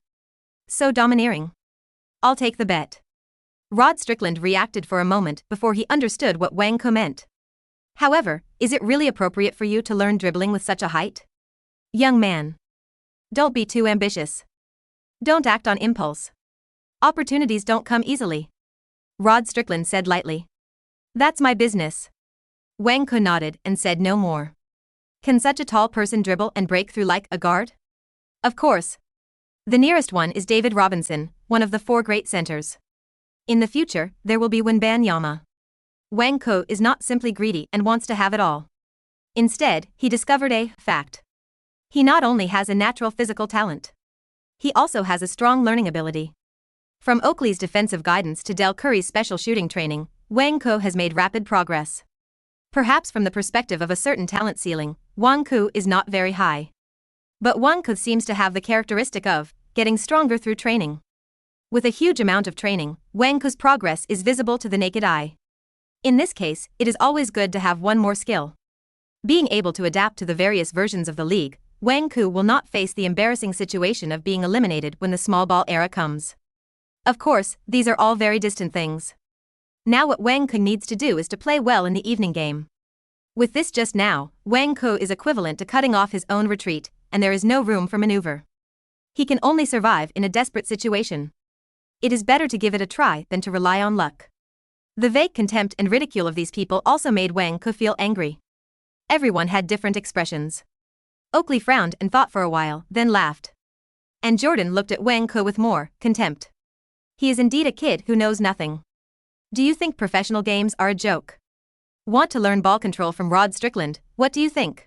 So domineering. I'll take the bet. Rod Strickland reacted for a moment before he understood what Wang Ke meant. However, is it really appropriate for you to learn dribbling with such a height? Young man. Don't be too ambitious. Don't act on impulse. Opportunities don't come easily. Rod Strickland said lightly. That's my business. Wang Ke nodded and said no more. Can such a tall person dribble and break through like a guard? Of course. The nearest one is David Robinson, one of the 4 great centers. In the future, there will be Wembanyama. Wang Ke is not simply greedy and wants to have it all. Instead, he discovered a fact. He not only has a natural physical talent. He also has a strong learning ability. From Oakley's defensive guidance to Dell Curry's special shooting training, Wang Ke has made rapid progress. Perhaps from the perspective of a certain talent ceiling, Wang Ke is not very high. But Wang Ke seems to have the characteristic of getting stronger through training. With a huge amount of training, Wang Ke's progress is visible to the naked eye. In this case, it is always good to have one more skill. Being able to adapt to the various versions of the league, Wang Ke will not face the embarrassing situation of being eliminated when the small ball era comes. Of course, these are all very distant things. Now what Wang Ke needs to do is to play well in the evening game. With this just now, Wang Ke is equivalent to cutting off his own retreat, and there is no room for maneuver. He can only survive in a desperate situation. It is better to give it a try than to rely on luck. The vague contempt and ridicule of these people also made Wang Ke feel angry. Everyone had different expressions. Oakley frowned and thought for a while, then laughed. And Jordan looked at Wang Ke with more contempt. He is indeed a kid who knows nothing. Do you think professional games are a joke? Want to learn ball control from Rod Strickland, what do you think?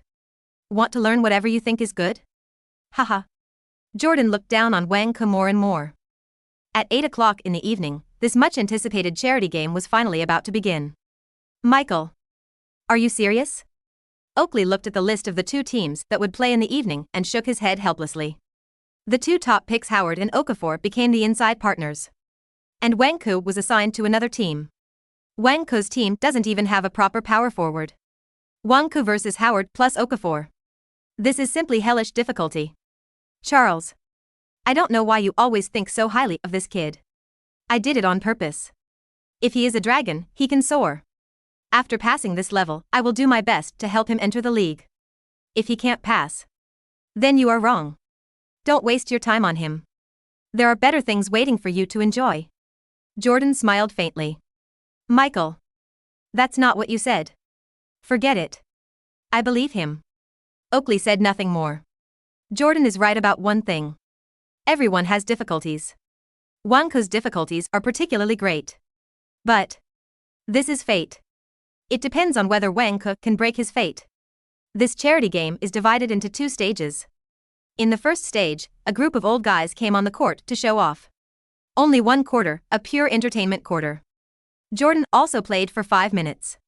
Want to learn whatever you think is good? Haha. Jordan looked down on Wang Ke more and more. At 8 o'clock in the evening, this much-anticipated charity game was finally about to begin. Michael. Are you serious? Oakley looked at the list of the 2 teams that would play in the evening and shook his head helplessly. The 2 top picks Howard and Okafor became the inside partners. And Wang Ke was assigned to another team. Wang Ke's team doesn't even have a proper power forward. Wang Ke versus Howard plus Okafor. This is simply hellish difficulty. Charles. I don't know why you always think so highly of this kid. I did it on purpose. If he is a dragon, he can soar. After passing this level, I will do my best to help him enter the league. If he can't pass, then you are wrong. Don't waste your time on him. There are better things waiting for you to enjoy. Jordan smiled faintly. Michael. That's not what you said. Forget it. I believe him. Oakley said nothing more. Jordan is right about one thing. Everyone has difficulties. Wang Ke's difficulties are particularly great. But this is fate. It depends on whether Wang Ke can break his fate. This charity game is divided into 2 stages. In the first stage, a group of old guys came on the court to show off. Only 1 quarter, a pure entertainment quarter. Jordan also played for 5 minutes.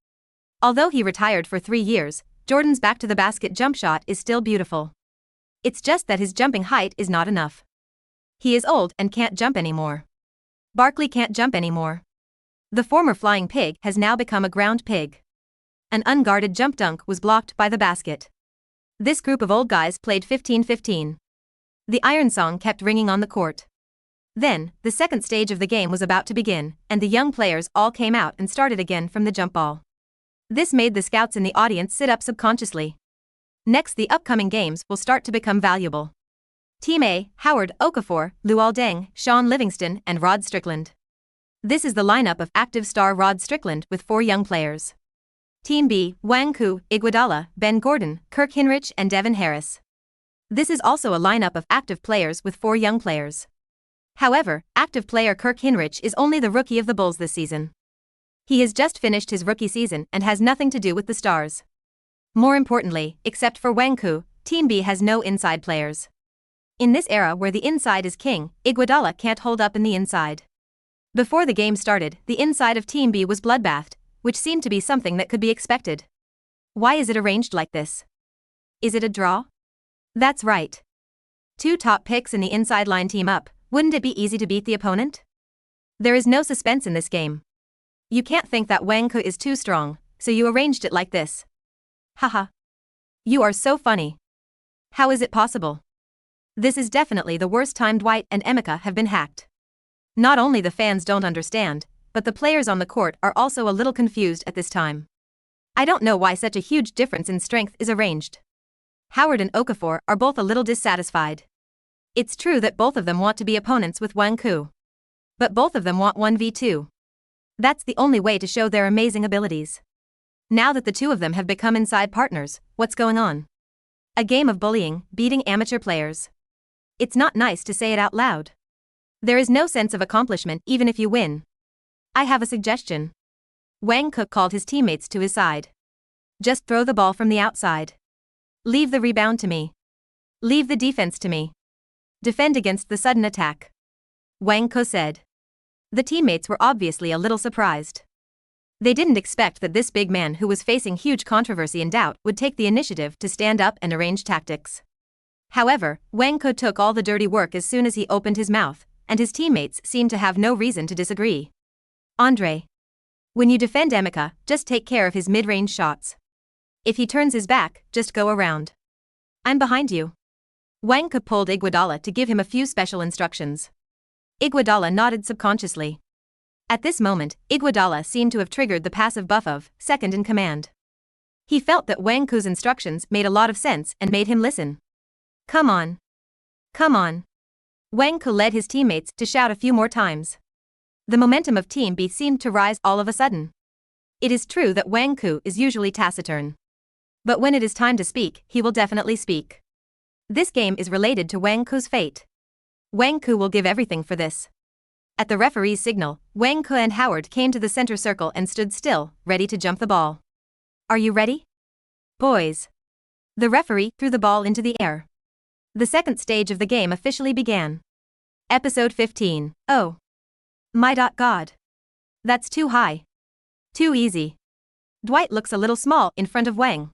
Although he retired for 3 years, Jordan's back-to-the-basket jump shot is still beautiful. It's just that his jumping height is not enough. He is old and can't jump anymore. Barkley can't jump anymore. The former flying pig has now become a ground pig. An unguarded jump dunk was blocked by the basket. This group of old guys played 15-15. The iron song kept ringing on the court. Then, the second stage of the game was about to begin, and the young players all came out and started again from the jump ball. This made the scouts in the audience sit up subconsciously. Next, the upcoming games will start to become valuable. Team A, Howard, Okafor, Luol Deng, Sean Livingston, and Rod Strickland. This is the lineup of active star Rod Strickland with 4 young players. Team B, Wang Ke, Iguodala, Ben Gordon, Kirk Hinrich, and Devin Harris. This is also a lineup of active players with 4 young players. However, active player Kirk Hinrich is only the rookie of the Bulls this season. He has just finished his rookie season and has nothing to do with the Stars. More importantly, except for Wang Ke, Team B has no inside players. In this era where the inside is king, Iguodala can't hold up in the inside. Before the game started, the inside of Team B was bloodbathed, which seemed to be something that could be expected. Why is it arranged like this? Is it a draw? That's right. 2 top picks in the inside line team up. Wouldn't it be easy to beat the opponent? There is no suspense in this game. You can't think that Wang Ke is too strong, so you arranged it like this. Haha. You are so funny. How is it possible? This is definitely the worst time Dwight and Emeka have been hacked. Not only the fans don't understand, but the players on the court are also a little confused at this time. I don't know why such a huge difference in strength is arranged. Howard and Okafor are both a little dissatisfied. It's true that both of them want to be opponents with Wang Ke. But both of them want 1v2. That's the only way to show their amazing abilities. Now that the 2 of them have become inside partners, what's going on? A game of bullying, beating amateur players. It's not nice to say it out loud. There is no sense of accomplishment even if you win. I have a suggestion. Wang Ke called his teammates to his side. Just throw the ball from the outside. Leave the rebound to me. Leave the defense to me. Defend against the sudden attack. Wang Ke said. The teammates were obviously a little surprised. They didn't expect that this big man who was facing huge controversy and doubt would take the initiative to stand up and arrange tactics. However, Wang Ke took all the dirty work as soon as he opened his mouth, and his teammates seemed to have no reason to disagree. Andre. When you defend Emeka, just take care of his mid-range shots. If he turns his back, just go around. I'm behind you. Wang Ke pulled Iguodala to give him a few special instructions. Iguodala nodded subconsciously. At this moment, Iguodala seemed to have triggered the passive buff of second in command. He felt that Wang Ke's instructions made a lot of sense and made him listen. Come on. Come on. Wang Ke led his teammates to shout a few more times. The momentum of Team B seemed to rise all of a sudden. It is true that Wang Ke is usually taciturn. But when it is time to speak, he will definitely speak. This game is related to Wang Ke's fate. Wang Ke will give everything for this. At the referee's signal, Wang Ke and Howard came to the center circle and stood still, ready to jump the ball. Are you ready? Boys. The referee threw the ball into the air. The second stage of the game officially began. Episode 15. Oh. My God. That's too high. Too easy. Dwight looks a little small in front of Wang.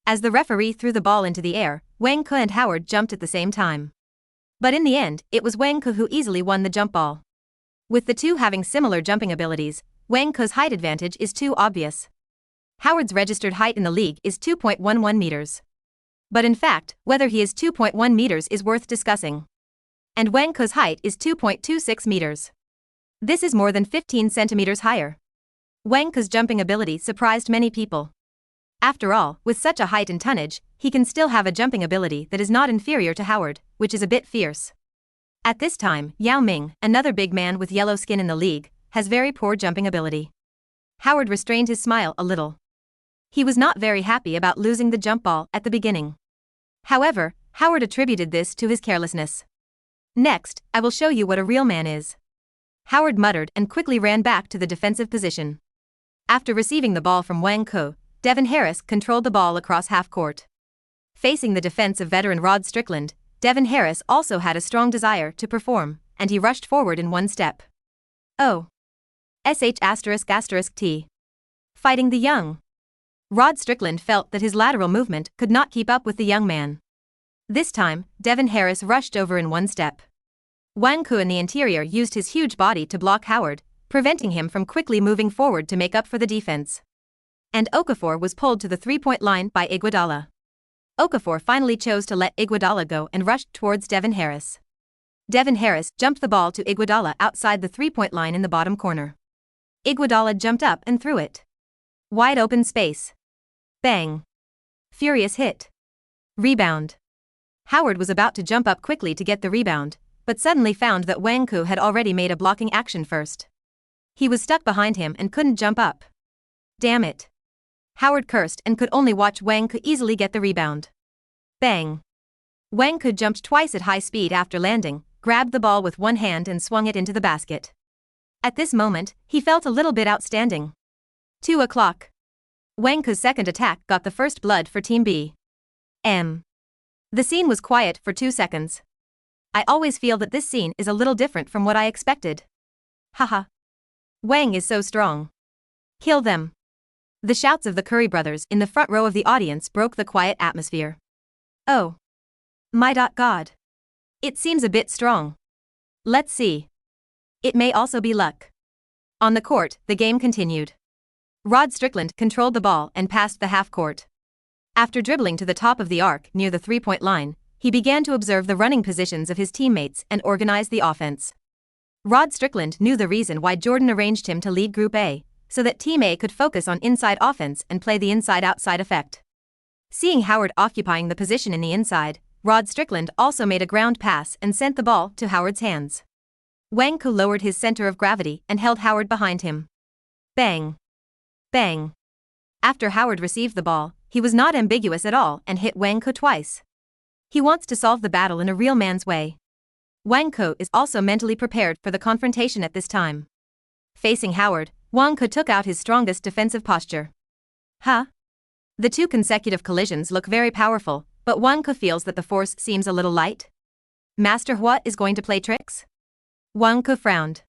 As the referee threw the ball into the air, Wang Ke and Howard jumped at the same time. But in the end, it was Wang Ke who easily won the jump ball. With the 2 having similar jumping abilities, Wang Ke's height advantage is too obvious. Howard's registered height in the league is 2.11 meters. But in fact, whether he is 2.1 meters is worth discussing. And Wang Ke's height is 2.26 meters. This is more than 15 centimeters higher. Wang Ke's jumping ability surprised many people. After all, with such a height and tonnage, he can still have a jumping ability that is not inferior to Howard, which is a bit fierce. At this time, Yao Ming, another big man with yellow skin in the league, has very poor jumping ability. Howard restrained his smile a little. He was not very happy about losing the jump ball at the beginning. However, Howard attributed this to his carelessness. Next, I will show you what a real man is. Howard muttered and quickly ran back to the defensive position. After receiving the ball from Wang Ke, Devin Harris controlled the ball across half court. Facing the defense of veteran Rod Strickland, Devin Harris also had a strong desire to perform, and he rushed forward in one step. Oh. ***T. Fighting the young. Rod Strickland felt that his lateral movement could not keep up with the young man. This time, Devin Harris rushed over in one step. Wang Ke in the interior used his huge body to block Howard, preventing him from quickly moving forward to make up for the defense. And Okafor was pulled to the three-point line by Iguodala. Okafor finally chose to let Iguodala go and rushed towards Devin Harris. Devin Harris jumped the ball to Iguodala outside the three-point line in the bottom corner. Iguodala jumped up and threw it. Wide open space. Bang. Furious hit. Rebound. Howard was about to jump up quickly to get the rebound, but suddenly found that Wang Ke had already made a blocking action first. He was stuck behind him and couldn't jump up. Damn it. Howard cursed and could only watch Wang Ke easily get the rebound. Bang. Wang Ke jumped twice at high speed after landing, grabbed the ball with one hand and swung it into the basket. At this moment, he felt a little bit outstanding. 2 o'clock. Wang Ke's second attack got the first blood for Team B. The scene was quiet for 2 seconds. I always feel that this scene is a little different from what I expected. Haha. Wang is so strong. Kill them. The shouts of the Curry brothers in the front row of the audience broke the quiet atmosphere. Oh. My God. It seems a bit strong. Let's see. It may also be luck. On the court, the game continued. Rod Strickland controlled the ball and passed the half court. After dribbling to the top of the arc near the three-point line, he began to observe the running positions of his teammates and organize the offense. Rod Strickland knew the reason why Jordan arranged him to lead Group A, so that Team A could focus on inside offense and play the inside-outside effect. Seeing Howard occupying the position in the inside, Rod Strickland also made a ground pass and sent the ball to Howard's hands. Wang Ke lowered his center of gravity and held Howard behind him. Bang. Bang. After Howard received the ball, he was not ambiguous at all and hit Wang Ke twice. He wants to solve the battle in a real man's way. Wang Ke is also mentally prepared for the confrontation at this time. Facing Howard, Wang Ke took out his strongest defensive posture. The 2 consecutive collisions look very powerful, but Wang Ke feels that the force seems a little light. Master Hua is going to play tricks? Wang Ke frowned.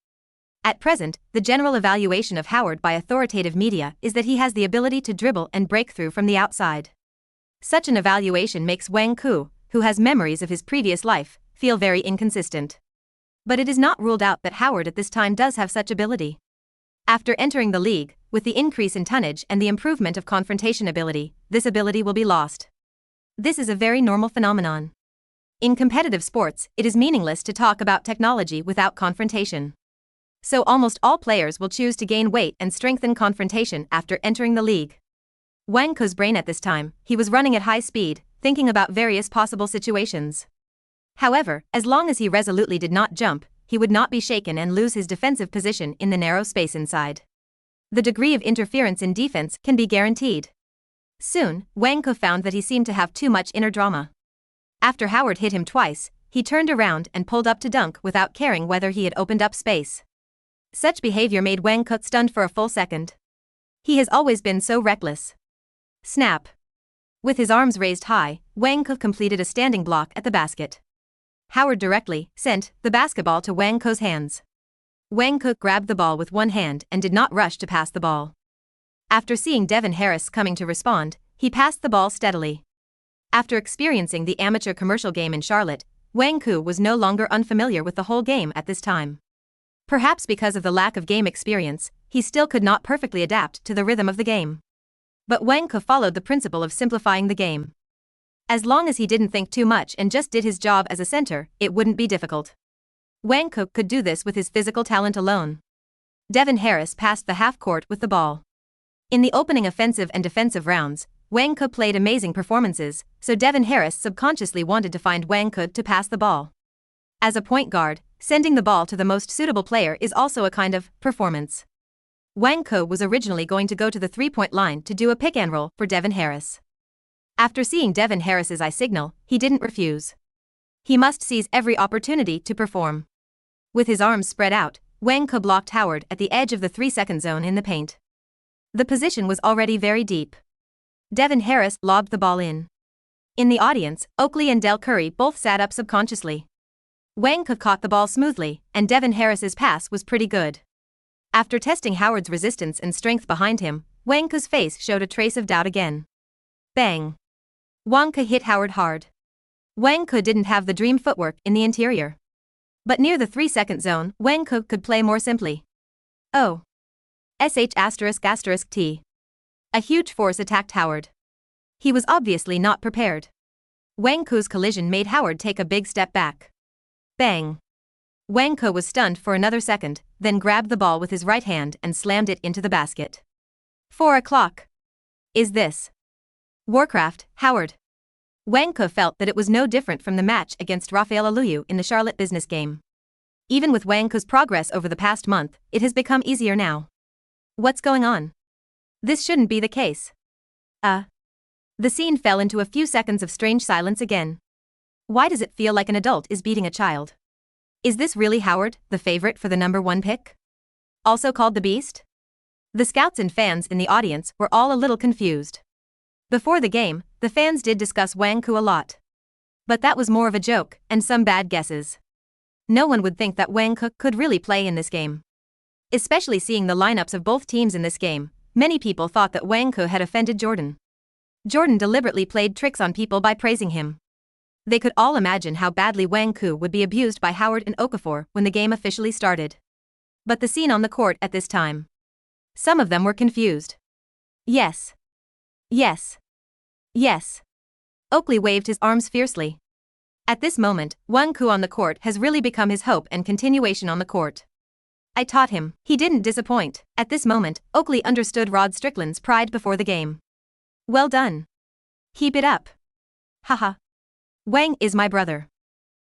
At present, the general evaluation of Howard by authoritative media is that he has the ability to dribble and break through from the outside. Such an evaluation makes Wang Ke, who has memories of his previous life, feel very inconsistent. But it is not ruled out that Howard at this time does have such ability. After entering the league, with the increase in tonnage and the improvement of confrontation ability, this ability will be lost. This is a very normal phenomenon. In competitive sports, it is meaningless to talk about technology without confrontation. So almost all players will choose to gain weight and strengthen confrontation after entering the league. Wang Ke's brain at this time, he was running at high speed, thinking about various possible situations. However, as long as he resolutely did not jump, he would not be shaken and lose his defensive position in the narrow space inside. The degree of interference in defense can be guaranteed. Soon, Wang Ke found that he seemed to have too much inner drama. After Howard hit him twice, he turned around and pulled up to dunk without caring whether he had opened up space. Such behavior made Wang Ke stunned for a full second. He has always been so reckless. Snap. With his arms raised high, Wang Ke completed a standing block at the basket. Howard directly sent the basketball to Wang Ke's hands. Wang Ke grabbed the ball with one hand and did not rush to pass the ball. After seeing Devin Harris coming to respond, he passed the ball steadily. After experiencing the amateur commercial game in Charlotte, Wang Ke was no longer unfamiliar with the whole game at this time. Perhaps because of the lack of game experience, he still could not perfectly adapt to the rhythm of the game. But Wang Ke followed the principle of simplifying the game. As long as he didn't think too much and just did his job as a center, it wouldn't be difficult. Wang Ke could do this with his physical talent alone. Devin Harris passed the half court with the ball. In the opening offensive and defensive rounds, Wang Ke played amazing performances, so Devin Harris subconsciously wanted to find Wang Ke to pass the ball. As a point guard, sending the ball to the most suitable player is also a kind of performance. Wang Ke was originally going to go to the three-point line to do a pick and roll for Devin Harris. After seeing Devin Harris's eye signal, he didn't refuse. He must seize every opportunity to perform. With his arms spread out, Wang Ke blocked Howard at the edge of the 3-second zone in the paint. The position was already very deep. Devin Harris lobbed the ball in. In the audience, Oakley and Dell Curry both sat up subconsciously. Wang Ke caught the ball smoothly, and Devin Harris's pass was pretty good. After testing Howard's resistance and strength behind him, Wang Ke's face showed a trace of doubt again. Bang! Wang Ke hit Howard hard. Wang Ke didn't have the dream footwork in the interior. But near the 3-second zone, Wang Ke could play more simply. Oh. ***T. A huge force attacked Howard. He was obviously not prepared. Wang Ke's collision made Howard take a big step back. Bang! Wang Ke was stunned for another second, then grabbed the ball with his right hand and slammed it into the basket. 4 o'clock. Is this Warcraft, Howard? Wang Ke felt that it was no different from the match against Rafael Aluyu in the Charlotte business game. Even with Wang Ke's progress over the past month, it has become easier now. What's going on? This shouldn't be the case. The scene fell into a few seconds of strange silence again. Why does it feel like an adult is beating a child? Is this really Howard, the favorite for the number 1 pick? Also called the Beast? The scouts and fans in the audience were all a little confused. Before the game, the fans did discuss Wang Ke a lot. But that was more of a joke, and some bad guesses. No one would think that Wang Ke could really play in this game. Especially seeing the lineups of both teams in this game, many people thought that Wang Ke had offended Jordan. Jordan deliberately played tricks on people by praising him. They could all imagine how badly Wang Ke would be abused by Howard and Okafor when the game officially started. But the scene on the court at this time. Some of them were confused. Yes. Yes. Yes. Oakley waved his arms fiercely. At this moment, Wang Ke on the court has really become his hope and continuation on the court. I taught him. He didn't disappoint. At this moment, Oakley understood Rod Strickland's pride before the game. Well done. Keep it up. Haha. Wang is my brother.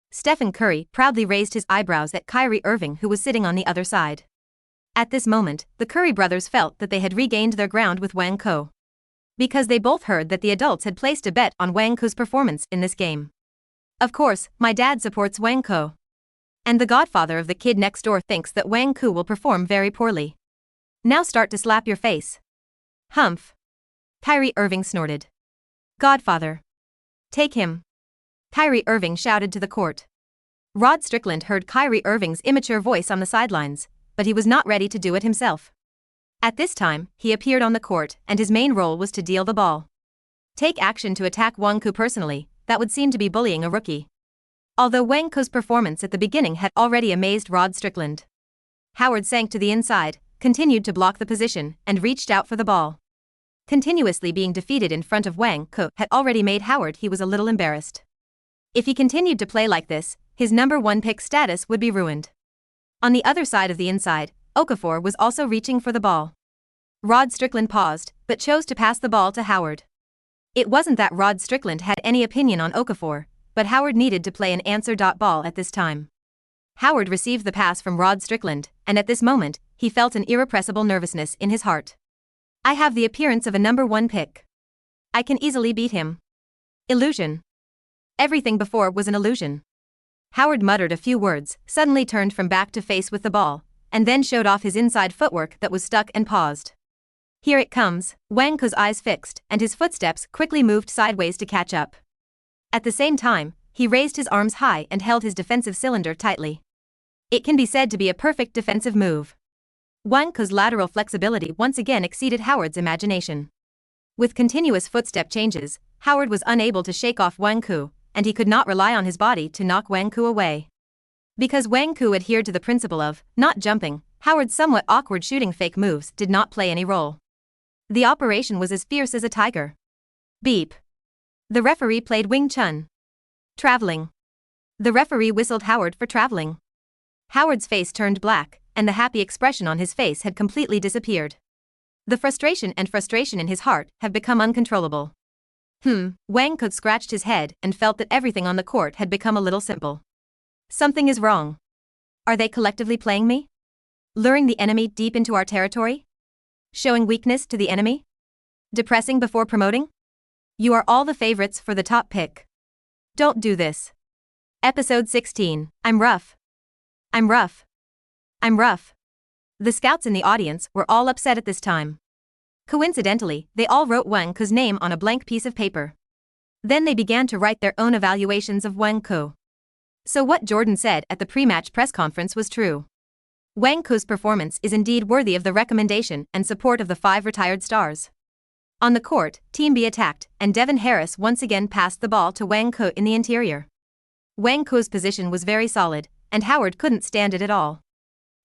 Stephen Curry proudly raised his eyebrows at Kyrie Irving, who was sitting on the other side. At this moment, the Curry brothers felt that they had regained their ground with Wang Ke. Because they both heard that the adults had placed a bet on Wang Ke's performance in this game. Of course, my dad supports Wang Ke. And the godfather of the kid next door thinks that Wang Ke will perform very poorly. Now start to slap your face. Humph. Kyrie Irving snorted. Godfather. Take him. Kyrie Irving shouted to the court. Rod Strickland heard Kyrie Irving's immature voice on the sidelines, but he was not ready to do it himself. At this time, he appeared on the court, and his main role was to deal the ball. Take action to attack Wang Ke personally, that would seem to be bullying a rookie. Although Wang Ke's performance at the beginning had already amazed Rod Strickland. Howard sank to the inside, continued to block the position, and reached out for the ball. Continuously being defeated in front of Wang Ke had already made Howard he was a little embarrassed. If he continued to play like this, his number 1 pick status would be ruined. On the other side of the inside, Okafor was also reaching for the ball. Rod Strickland paused, but chose to pass the ball to Howard. It wasn't that Rod Strickland had any opinion on Okafor, but Howard needed to play an answer ball at this time. Howard received the pass from Rod Strickland, and at this moment, he felt an irrepressible nervousness in his heart. I have the appearance of a number 1 pick. I can easily beat him. Illusion. Everything before was an illusion. Howard muttered a few words, suddenly turned from back to face with the ball, and then showed off his inside footwork that was stuck and paused. Here it comes. Wang Ke's eyes fixed, and his footsteps quickly moved sideways to catch up. At the same time, he raised his arms high and held his defensive cylinder tightly. It can be said to be a perfect defensive move. Wang Ke's lateral flexibility once again exceeded Howard's imagination. With continuous footstep changes, Howard was unable to shake off Wang Ke, and he could not rely on his body to knock Wang Ke away. Because Wang Ke adhered to the principle of not jumping, Howard's somewhat awkward shooting fake moves did not play any role. The operation was as fierce as a tiger. Beep. The referee played Wing Chun. Traveling. The referee whistled Howard for traveling. Howard's face turned black, and the happy expression on his face had completely disappeared. The frustration in his heart have become uncontrollable. Wang Ke scratched his head and felt that everything on the court had become a little simple. Something is wrong. Are they collectively playing me? Luring the enemy deep into our territory? Showing weakness to the enemy? Depressing before promoting? You are all the favorites for the top pick. Don't do this. Episode 16. I'm rough. I'm rough. I'm rough. The scouts in the audience were all upset at this time. Coincidentally, they all wrote Wang Ke's name on a blank piece of paper. Then they began to write their own evaluations of Wang Ke. So what Jordan said at the pre-match press conference was true. Wang Ke's performance is indeed worthy of the recommendation and support of the 5 retired stars. On the court, Team B attacked, and Devin Harris once again passed the ball to Wang Ke in the interior. Wang Ke's position was very solid, and Howard couldn't stand it at all.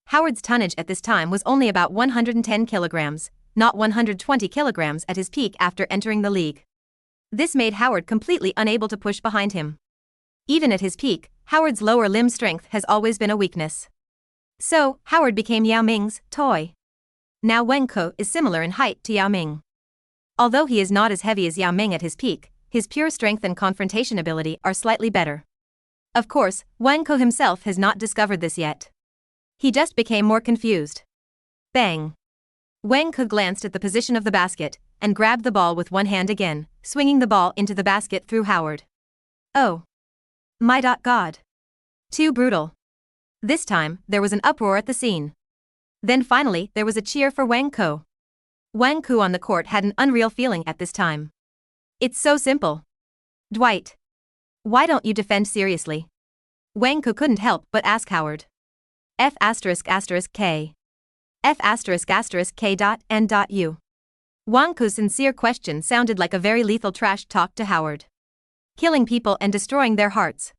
Howard's tonnage at this time was only about 110 kilograms, not 120 kilograms at his peak after entering the league. This made Howard completely unable to push behind him. Even at his peak, Howard's lower limb strength has always been a weakness. So, Howard became Yao Ming's toy. Now Wang Ke is similar in height to Yao Ming. Although he is not as heavy as Yao Ming at his peak, his pure strength and confrontation ability are slightly better. Of course, Wang Ke himself has not discovered this yet. He just became more confused. Bang! Wang Ke glanced at the position of the basket, and grabbed the ball with one hand again, swinging the ball into the basket through Howard. Oh. My God. Too brutal. This time, there was an uproar at the scene. Then finally, there was a cheer for Wang Ke. Wang Ke on the court had an unreal feeling at this time. It's so simple. Dwight. Why don't you defend seriously? Wang Ke couldn't help but ask Howard. F***K. F***K.N.U. Wang Ke's sincere question sounded like a very lethal trash talk to Howard. Killing people and destroying their hearts.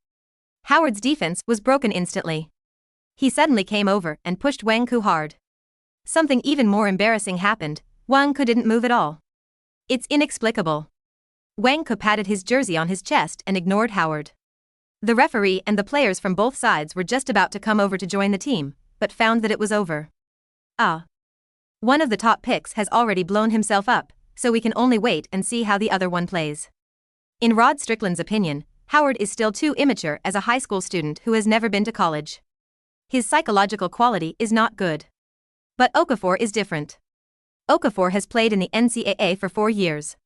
Howard's defense was broken instantly. He suddenly came over and pushed Wang Ke hard. Something even more embarrassing happened. Wang Ke didn't move at all. It's inexplicable. Wang Ke patted his jersey on his chest and ignored Howard. The referee and the players from both sides were just about to come over to join the team, but found that it was over. One of the top picks has already blown himself up, so we can only wait and see how the other one plays. In Rod Strickland's opinion, Howard is still too immature as a high school student who has never been to college. His psychological quality is not good. But Okafor is different. Okafor has played in the NCAA for 4 years.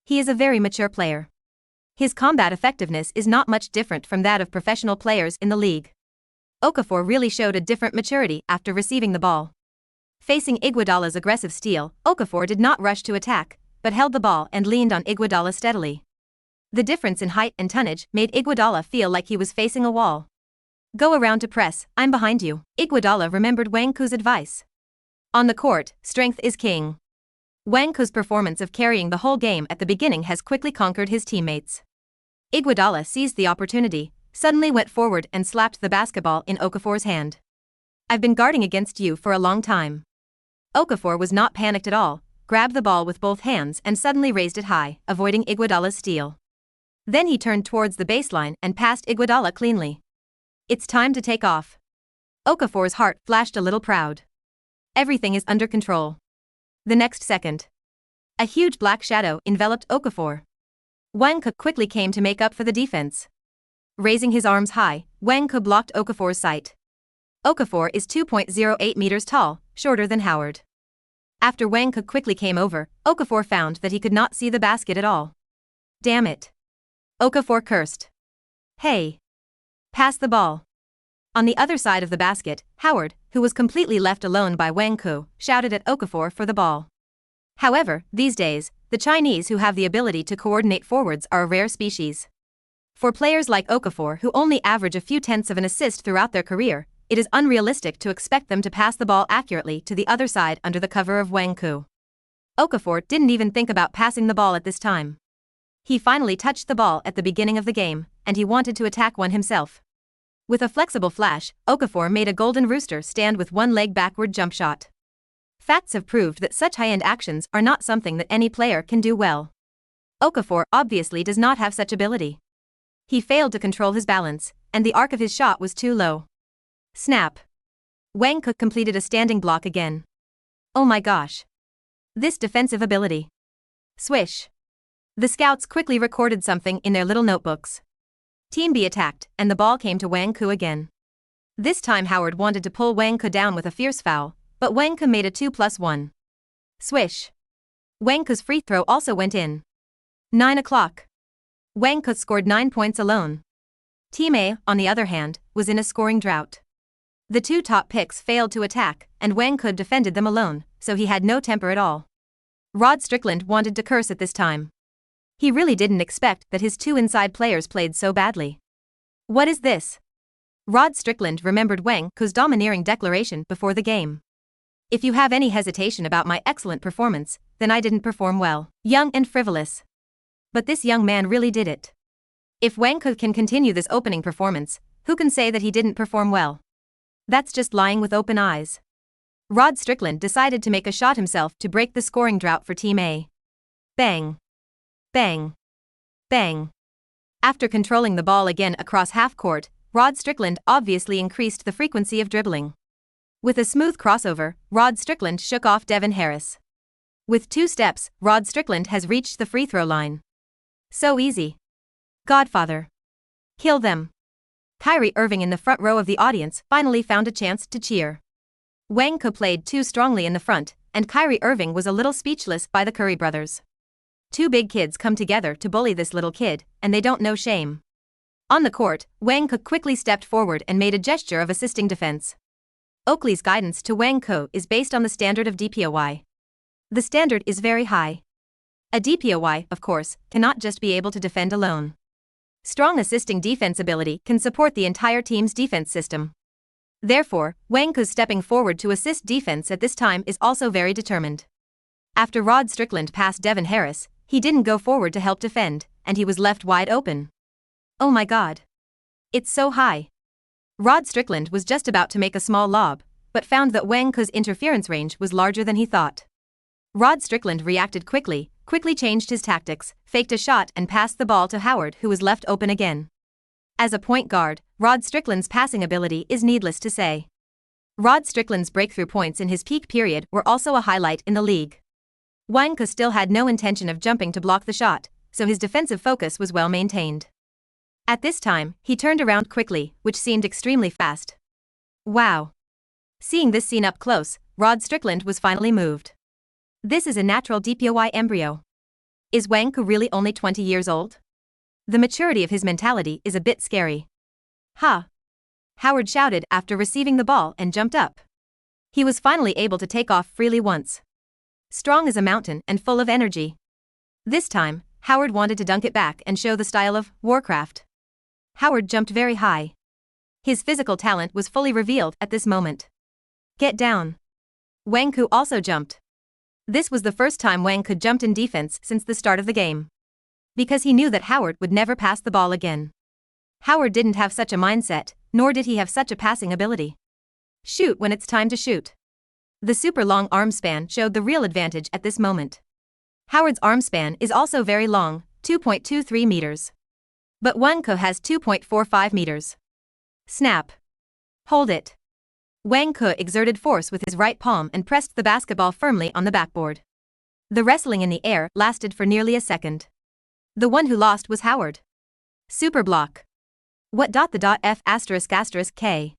He is a very mature player. His combat effectiveness is not much different from that of professional players in the league. Okafor really showed a different maturity after receiving the ball. Facing Iguodala's aggressive steal, Okafor did not rush to attack, but held the ball and leaned on Iguodala steadily. The difference in height and tonnage made Iguodala feel like he was facing a wall. Go around to press, I'm behind you. Iguodala remembered Wang Ke's advice. On the court, strength is king. Wang Ke's performance of carrying the whole game at the beginning has quickly conquered his teammates. Iguodala seized the opportunity, suddenly went forward and slapped the basketball in Okafor's hand. I've been guarding against you for a long time. Okafor was not panicked at all, grabbed the ball with both hands and suddenly raised it high, avoiding Iguodala's steal. Then he turned towards the baseline and passed Iguodala cleanly. It's time to take off. Okafor's heart flashed a little proud. Everything is under control. The next second, a huge black shadow enveloped Okafor. Wang Ke quickly came to make up for the defense. Raising his arms high, Wang Ke blocked Okafor's sight. Okafor is 2.08 meters tall, shorter than Howard. After Wang Ke quickly came over, Okafor found that he could not see the basket at all. Damn it. Okafor cursed. Hey. Pass the ball. On the other side of the basket, Howard, who was completely left alone by Wang Ke, shouted at Okafor for the ball. However, these days, the Chinese who have the ability to coordinate forwards are a rare species. For players like Okafor who only average a few tenths of an assist throughout their career, it is unrealistic to expect them to pass the ball accurately to the other side under the cover of Wang Ke. Okafor didn't even think about passing the ball at this time. He finally touched the ball at the beginning of the game, and he wanted to attack one himself. With a flexible flash, Okafor made a golden rooster stand with one leg backward jump shot. Facts have proved that such high-end actions are not something that any player can do well. Okafor obviously does not have such ability. He failed to control his balance, and the arc of his shot was too low. Snap. Wang Ke completed a standing block again. Oh my gosh. This defensive ability. Swish. The scouts quickly recorded something in their little notebooks. Team B attacked, and the ball came to Wang Ke again. This time Howard wanted to pull Wang Ke down with a fierce foul, but Wang Ke made a 2+1. Swish. Wang Ke's free throw also went in. 9 o'clock. Wang Ke scored 9 points alone. Team A, on the other hand, was in a scoring drought. The two top picks failed to attack, and Wang Ke defended them alone, so he had no temper at all. Rod Strickland wanted to curse at this time. He really didn't expect that his two inside players played so badly. What is this? Rod Strickland remembered Wang Ke's domineering declaration before the game. If you have any hesitation about my excellent performance, then I didn't perform well. Young and frivolous. But this young man really did it. If Wang Ke can continue this opening performance, who can say that he didn't perform well? That's just lying with open eyes. Rod Strickland decided to make a shot himself to break the scoring drought for Team A. Bang. Bang. Bang. After controlling the ball again across half court, Rod Strickland obviously increased the frequency of dribbling. With a smooth crossover, Rod Strickland shook off Devin Harris. With 2 steps, Rod Strickland has reached the free throw line. So easy. Godfather. Kill them. Kyrie Irving in the front row of the audience finally found a chance to cheer. Wang Ke played too strongly in the front, and Kyrie Irving was a little speechless by the Curry brothers. Two big kids come together to bully this little kid, and they don't know shame. On the court, Wang Ke quickly stepped forward and made a gesture of assisting defense. Oakley's guidance to Wang Ke is based on the standard of DPOY. The standard is very high. A DPOY, of course, cannot just be able to defend alone. Strong assisting defense ability can support the entire team's defense system. Therefore, Wang Ke stepping forward to assist defense at this time is also very determined. After Rod Strickland passed Devin Harris, he didn't go forward to help defend, and he was left wide open. Oh my god. It's so high. Rod Strickland was just about to make a small lob, but found that Wang Ke's interference range was larger than he thought. Rod Strickland reacted quickly changed his tactics, faked a shot and passed the ball to Howard, who was left open again. As a point guard, Rod Strickland's passing ability is needless to say. Rod Strickland's breakthrough points in his peak period were also a highlight in the league. Wang Ke still had no intention of jumping to block the shot, so his defensive focus was well maintained. At this time, he turned around quickly, which seemed extremely fast. Wow. Seeing this scene up close, Rod Strickland was finally moved. This is a natural DPOY embryo. Is Wang Ke really only 20 years old? The maturity of his mentality is a bit scary. Ha! Howard shouted after receiving the ball and jumped up. He was finally able to take off freely once. Strong as a mountain and full of energy. This time, Howard wanted to dunk it back and show the style of Warcraft. Howard jumped very high. His physical talent was fully revealed at this moment. Get down. Wang Ke also jumped. This was the first time Wang Ke jumped in defense since the start of the game. Because he knew that Howard would never pass the ball again. Howard didn't have such a mindset, nor did he have such a passing ability. Shoot when it's time to shoot. The super long arm span showed the real advantage at this moment. Howard's arm span is also very long, 2.23 meters. But Wang Ke has 2.45 meters. Snap. Hold it. Wang Ke exerted force with his right palm and pressed the basketball firmly on the backboard. The wrestling in the air lasted for nearly a second. The one who lost was Howard. Super block. What the F *** K.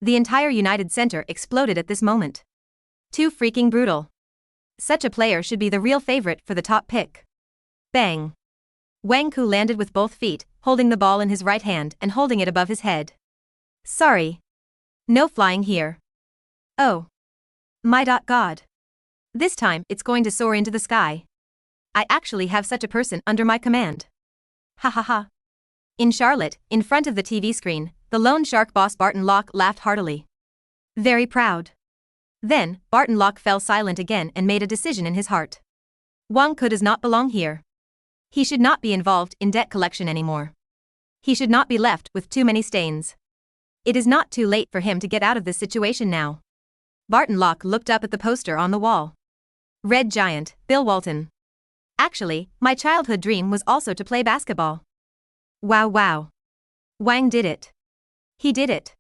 The entire United Center exploded at this moment. Too freaking brutal. Such a player should be the real favorite for the top pick. Bang. Wang Ke landed with both feet, holding the ball in his right hand and holding it above his head. Sorry. No flying here. Oh. My god. This time it's going to soar into the sky. I actually have such a person under my command. Ha ha ha. In Charlotte, in front of the TV screen, the loan shark boss Barton Locke laughed heartily. Very proud. Then, Barton Locke fell silent again and made a decision in his heart. Wang Ke does not belong here. He should not be involved in debt collection anymore. He should not be left with too many stains. It is not too late for him to get out of this situation now. Barton Locke looked up at the poster on the wall. Red Giant, Bill Walton. Actually, my childhood dream was also to play basketball. Wow. Wang did it. He did it.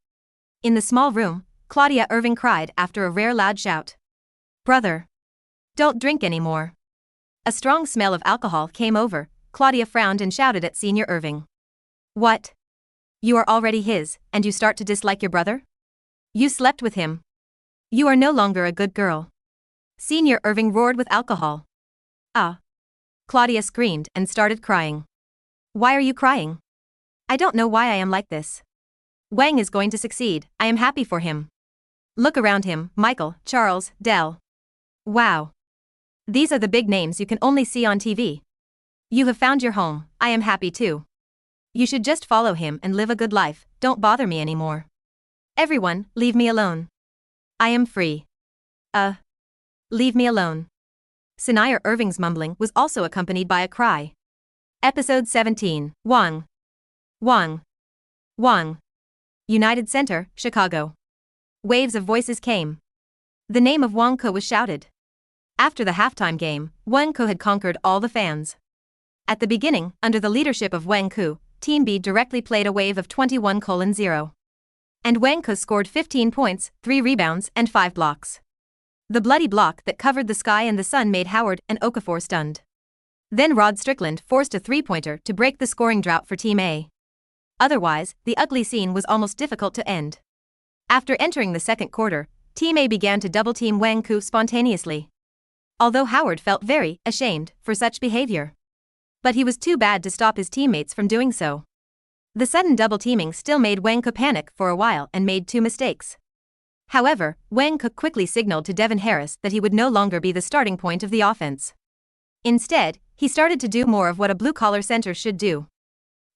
In the small room, Claudia Irving cried after a rare loud shout. Brother. Don't drink anymore. A strong smell of alcohol came over. Claudia frowned and shouted at Senior Irving. What? You are already his, and you start to dislike your brother? You slept with him. You are no longer a good girl. Senior Irving roared with alcohol. Ah. Claudia screamed and started crying. Why are you crying? I don't know why I am like this. Wang is going to succeed, I am happy for him. Look around him, Michael, Charles, Dell. Wow. These are the big names you can only see on TV. You have found your home, I am happy too. You should just follow him and live a good life, don't bother me anymore. Everyone, leave me alone. I am free. Leave me alone. Senior Irving's mumbling was also accompanied by a cry. Episode 17, Wang. Wang. Wang. United Center, Chicago. Waves of voices came. The name of Wang Ke was shouted. After the halftime game, Wang Ke had conquered all the fans. At the beginning, under the leadership of Wang Ke, Team B directly played a wave of 21:0. And Wang Ke scored 15 points, 3 rebounds, and 5 blocks. The bloody block that covered the sky and the sun made Howard and Okafor stunned. Then Rod Strickland forced a three-pointer to break the scoring drought for Team A. Otherwise, the ugly scene was almost difficult to end. After entering the second quarter, Team A began to double-team Wang Ke spontaneously. Although Howard felt very ashamed for such behavior. But he was too bad to stop his teammates from doing so. The sudden double-teaming still made Wang Ke panic for a while and made 2 mistakes. However, Wang Ke quickly signaled to Devin Harris that he would no longer be the starting point of the offense. Instead, he started to do more of what a blue-collar center should do.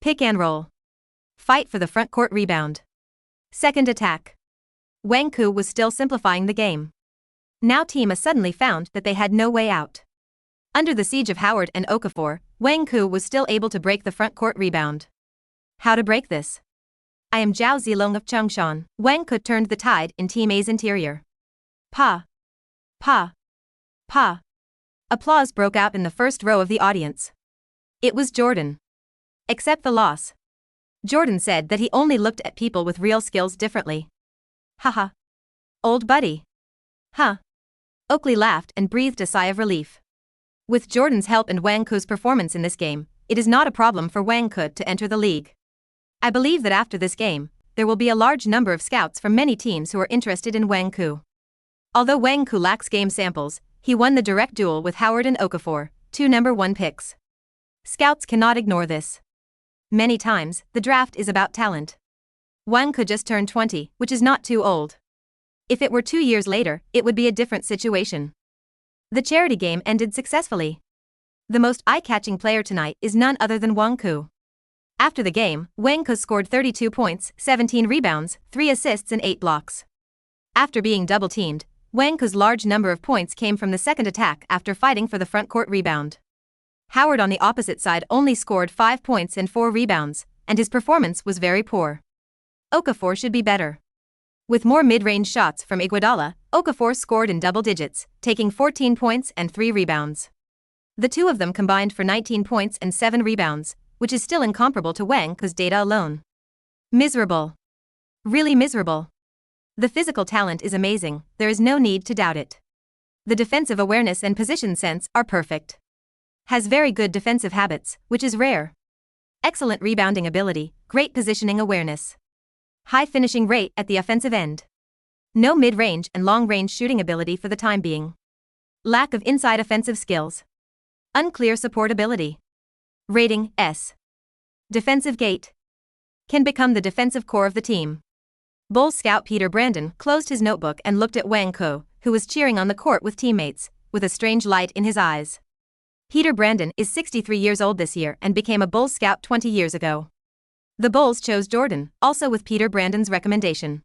Pick and roll. Fight for the front court rebound. Second attack. Wang Ke was still simplifying the game. Now Team A suddenly found that they had no way out. Under the siege of Howard and Okafor, Wang Ke was still able to break the front court rebound. How to break this? I am Zhao Zilong of Changshan. Wang Ke turned the tide in Team A's interior. Pa. Pa. Pa. Applause broke out in the first row of the audience. It was Jordan. Accept the loss. Jordan said that he only looked at people with real skills differently. Haha. Old buddy. Huh. Oakley laughed and breathed a sigh of relief. With Jordan's help and Wang Ke's performance in this game, it is not a problem for Wang Ke to enter the league. I believe that after this game, there will be a large number of scouts from many teams who are interested in Wang Ke. Although Wang Ke lacks game samples, he won the direct duel with Howard and Okafor, 2 number 1 picks. Scouts cannot ignore this. Many times, the draft is about talent. Wang Ke just turned 20, which is not too old. If it were 2 years later, it would be a different situation. The charity game ended successfully. The most eye-catching player tonight is none other than Wang Ke. After the game, Wang Ke scored 32 points, 17 rebounds, 3 assists and 8 blocks. After being double-teamed, Wang Ke's large number of points came from the second attack after fighting for the front court rebound. Howard on the opposite side only scored 5 points and 4 rebounds, and his performance was very poor. Okafor should be better. With more mid-range shots from Iguodala, Okafor scored in double digits, taking 14 points and 3 rebounds. The two of them combined for 19 points and 7 rebounds, which is still incomparable to Wang Ke's data alone. Miserable. Really miserable. The physical talent is amazing, there is no need to doubt it. The defensive awareness and position sense are perfect. Has very good defensive habits, which is rare. Excellent rebounding ability, great positioning awareness. High finishing rate at the offensive end. No mid-range and long-range shooting ability for the time being. Lack of inside offensive skills. Unclear support ability. Rating S. Defensive gate. Can become the defensive core of the team. Bulls scout Peter Brandon closed his notebook and looked at Wang Ke, who was cheering on the court with teammates, with a strange light in his eyes. Peter Brandon is 63 years old this year and became a Bulls scout 20 years ago. The Bulls chose Jordan, also with Peter Brandon's recommendation.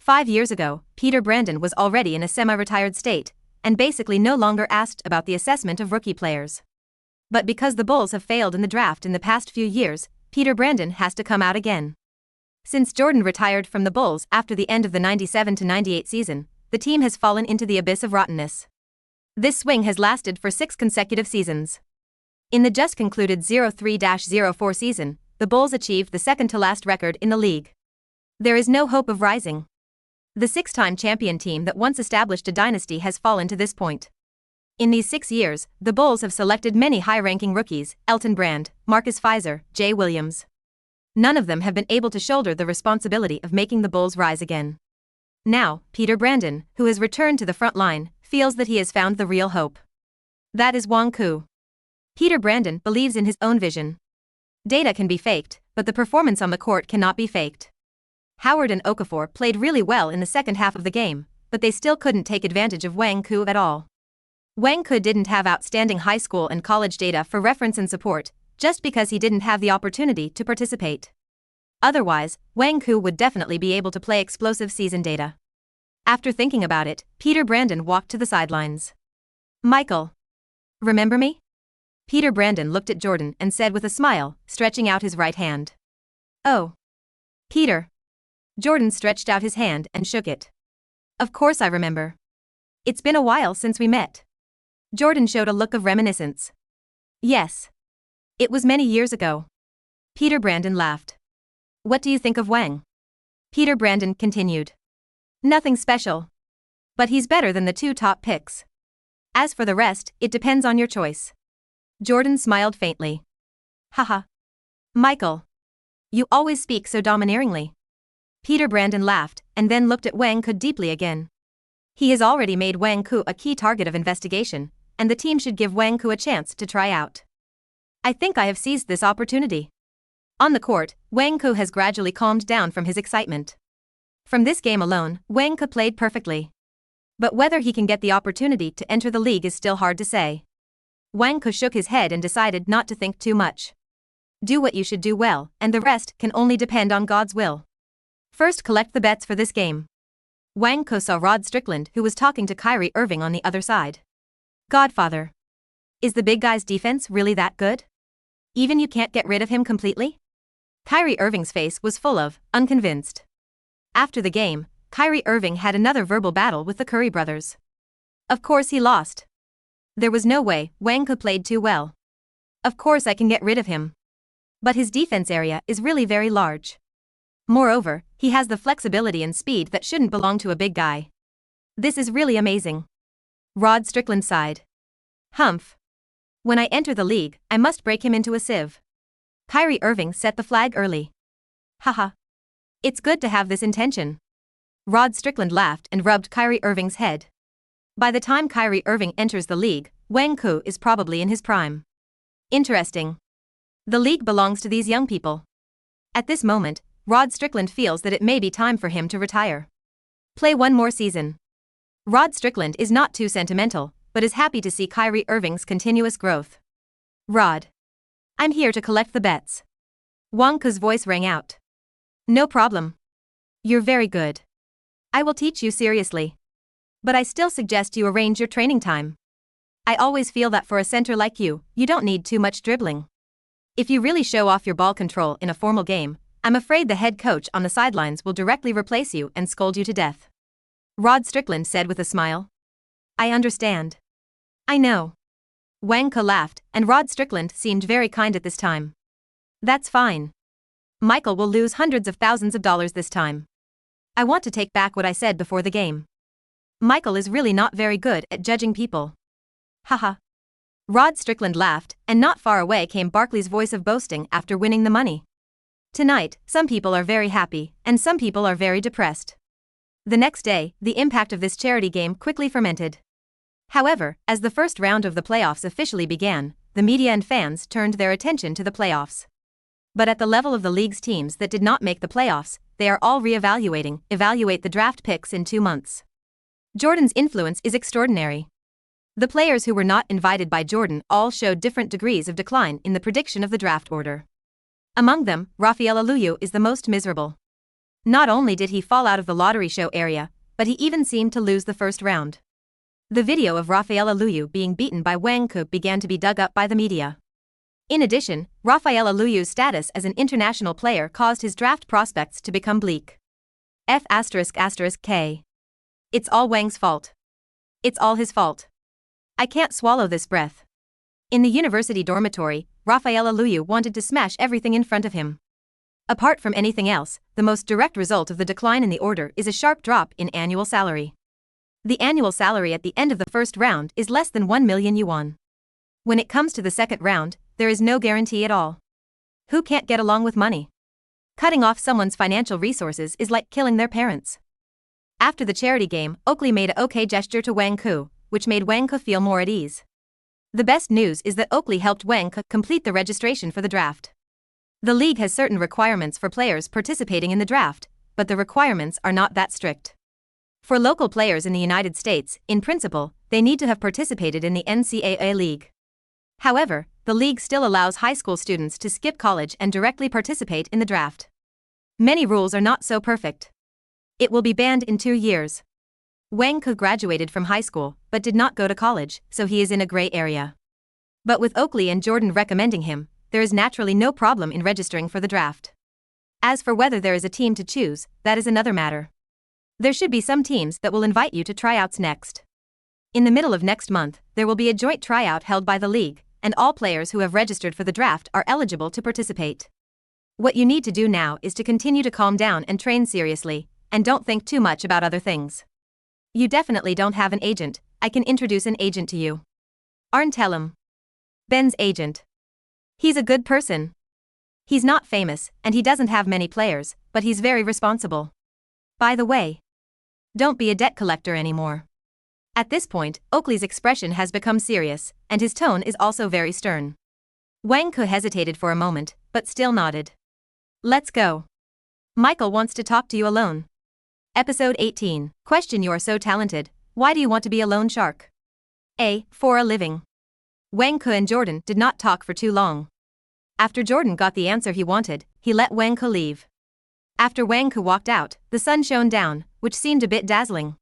5 years ago, Peter Brandon was already in a semi-retired state, and basically no longer asked about the assessment of rookie players. But because the Bulls have failed in the draft in the past few years, Peter Brandon has to come out again. Since Jordan retired from the Bulls after the end of the 97-98 season, the team has fallen into the abyss of rottenness. This swing has lasted for 6 consecutive seasons. In the just concluded 03-04 season, the Bulls achieved the second-to-last record in the league. There is no hope of rising. The 6-time champion team that once established a dynasty has fallen to this point. In these 6 years, the Bulls have selected many high-ranking rookies, Elton Brand, Marcus Fizer, Jay Williams. None of them have been able to shoulder the responsibility of making the Bulls rise again. Now, Peter Brandon, who has returned to the front line, feels that he has found the real hope. That is Wang Ke. Peter Brandon believes in his own vision. Data can be faked, but the performance on the court cannot be faked. Howard and Okafor played really well in the second half of the game, but they still couldn't take advantage of Wang Ke at all. Wang Ke didn't have outstanding high school and college data for reference and support, just because he didn't have the opportunity to participate. Otherwise, Wang Ke would definitely be able to play explosive season data. After thinking about it, Peter Brandon walked to the sidelines. Michael. Remember me? Peter Brandon looked at Jordan and said with a smile, stretching out his right hand. Oh. Peter. Jordan stretched out his hand and shook it. Of course I remember. It's been a while since we met. Jordan showed a look of reminiscence. Yes. It was many years ago. Peter Brandon laughed. What do you think of Wang? Peter Brandon continued. Nothing special. But he's better than the two top picks. As for the rest, it depends on your choice. Jordan smiled faintly. Haha. Michael. You always speak so domineeringly. Peter Brandon laughed and then looked at Wang Ke deeply again. He has already made Wang Ke a key target of investigation, and the team should give Wang Ke a chance to try out. I think I have seized this opportunity. On the court, Wang Ke has gradually calmed down from his excitement. From this game alone, Wang Ke played perfectly. But whether he can get the opportunity to enter the league is still hard to say. Wang Ke shook his head and decided not to think too much. Do what you should do well, and the rest can only depend on God's will. First, collect the bets for this game. Wang Ke saw Rod Strickland, who was talking to Kyrie Irving on the other side. Godfather. Is the big guy's defense really that good? Even you can't get rid of him completely? Kyrie Irving's face was full of, unconvinced. After the game, Kyrie Irving had another verbal battle with the Curry brothers. Of course he lost. There was no way. Wang Ke played too well. Of course I can get rid of him. But his defense area is really very large. Moreover, he has the flexibility and speed that shouldn't belong to a big guy. This is really amazing. Rod Strickland sighed. Humph. When I enter the league, I must break him into a sieve. Kyrie Irving set the flag early. Haha. It's good to have this intention. Rod Strickland laughed and rubbed Kyrie Irving's head. By the time Kyrie Irving enters the league, Wang Ke is probably in his prime. Interesting. The league belongs to these young people. At this moment, Rod Strickland feels that it may be time for him to retire. Play one more season. Rod Strickland is not too sentimental, but is happy to see Kyrie Irving's continuous growth. Rod. I'm here to collect the bets. Wang Ke's voice rang out. No problem. You're very good. I will teach you seriously. But I still suggest you arrange your training time. I always feel that for a center like you, you don't need too much dribbling. If you really show off your ball control in a formal game, I'm afraid the head coach on the sidelines will directly replace you and scold you to death. Rod Strickland said with a smile. I understand. I know. Wang Ke laughed, and Rod Strickland seemed very kind at this time. That's fine. Michael will lose hundreds of thousands of dollars this time. I want to take back what I said before the game. Michael is really not very good at judging people. Haha. Rod Strickland laughed, and not far away came Barkley's voice of boasting after winning the money. Tonight, some people are very happy, and some people are very depressed. The next day, the impact of this charity game quickly fermented. However, as the first round of the playoffs officially began, the media and fans turned their attention to the playoffs. But at the level of the league's teams that did not make the playoffs, they are all evaluate the draft picks in 2 months. Jordan's influence is extraordinary. The players who were not invited by Jordan all showed different degrees of decline in the prediction of the draft order. Among them, Raphael Aluyu is the most miserable. Not only did he fall out of the lottery show area, but he even seemed to lose the first round. The video of Raphael Aluyu being beaten by Wang Ke began to be dug up by the media. In addition, Raphael Aluyu's status as an international player caused his draft prospects to become bleak. F***K. It's all Wang's fault. It's all his fault. I can't swallow this breath. In the university dormitory, Raphael Aluyu wanted to smash everything in front of him. Apart from anything else, the most direct result of the decline in the order is a sharp drop in annual salary. The annual salary at the end of the first round is less than 1 million yuan. When it comes to the second round, there is no guarantee at all. Who can't get along with money? Cutting off someone's financial resources is like killing their parents. After the charity game, Oakley made a okay gesture to Wang Ke, which made Wang Ke feel more at ease. The best news is that Oakley helped Wang Ke complete the registration for the draft. The league has certain requirements for players participating in the draft, but the requirements are not that strict. For local players in the United States, in principle, they need to have participated in the NCAA league. However, the league still allows high school students to skip college and directly participate in the draft. Many rules are not so perfect. It will be banned in 2 years. Wang Ke graduated from high school, but did not go to college, so he is in a gray area. But with Oakley and Jordan recommending him, there is naturally no problem in registering for the draft. As for whether there is a team to choose, that is another matter. There should be some teams that will invite you to tryouts next. In the middle of next month, there will be a joint tryout held by the league, and all players who have registered for the draft are eligible to participate. What you need to do now is to continue to calm down and train seriously, and don't think too much about other things. You definitely don't have an agent. I can introduce an agent to you. Arn, tell him. Ben's agent. He's a good person. He's not famous, and he doesn't have many players, but he's very responsible. By the way, don't be a debt collector anymore. At this point, Oakley's expression has become serious, and his tone is also very stern. Wang Ke hesitated for a moment, but still nodded. Let's go. Michael wants to talk to you alone. Episode 18. Question: You're so talented, why do you want to be a loan shark? For a living. Wang Ke and Jordan did not talk for too long. After Jordan got the answer he wanted, he let Wang Ke leave. After Wang Ke walked out, the sun shone down, which seemed a bit dazzling.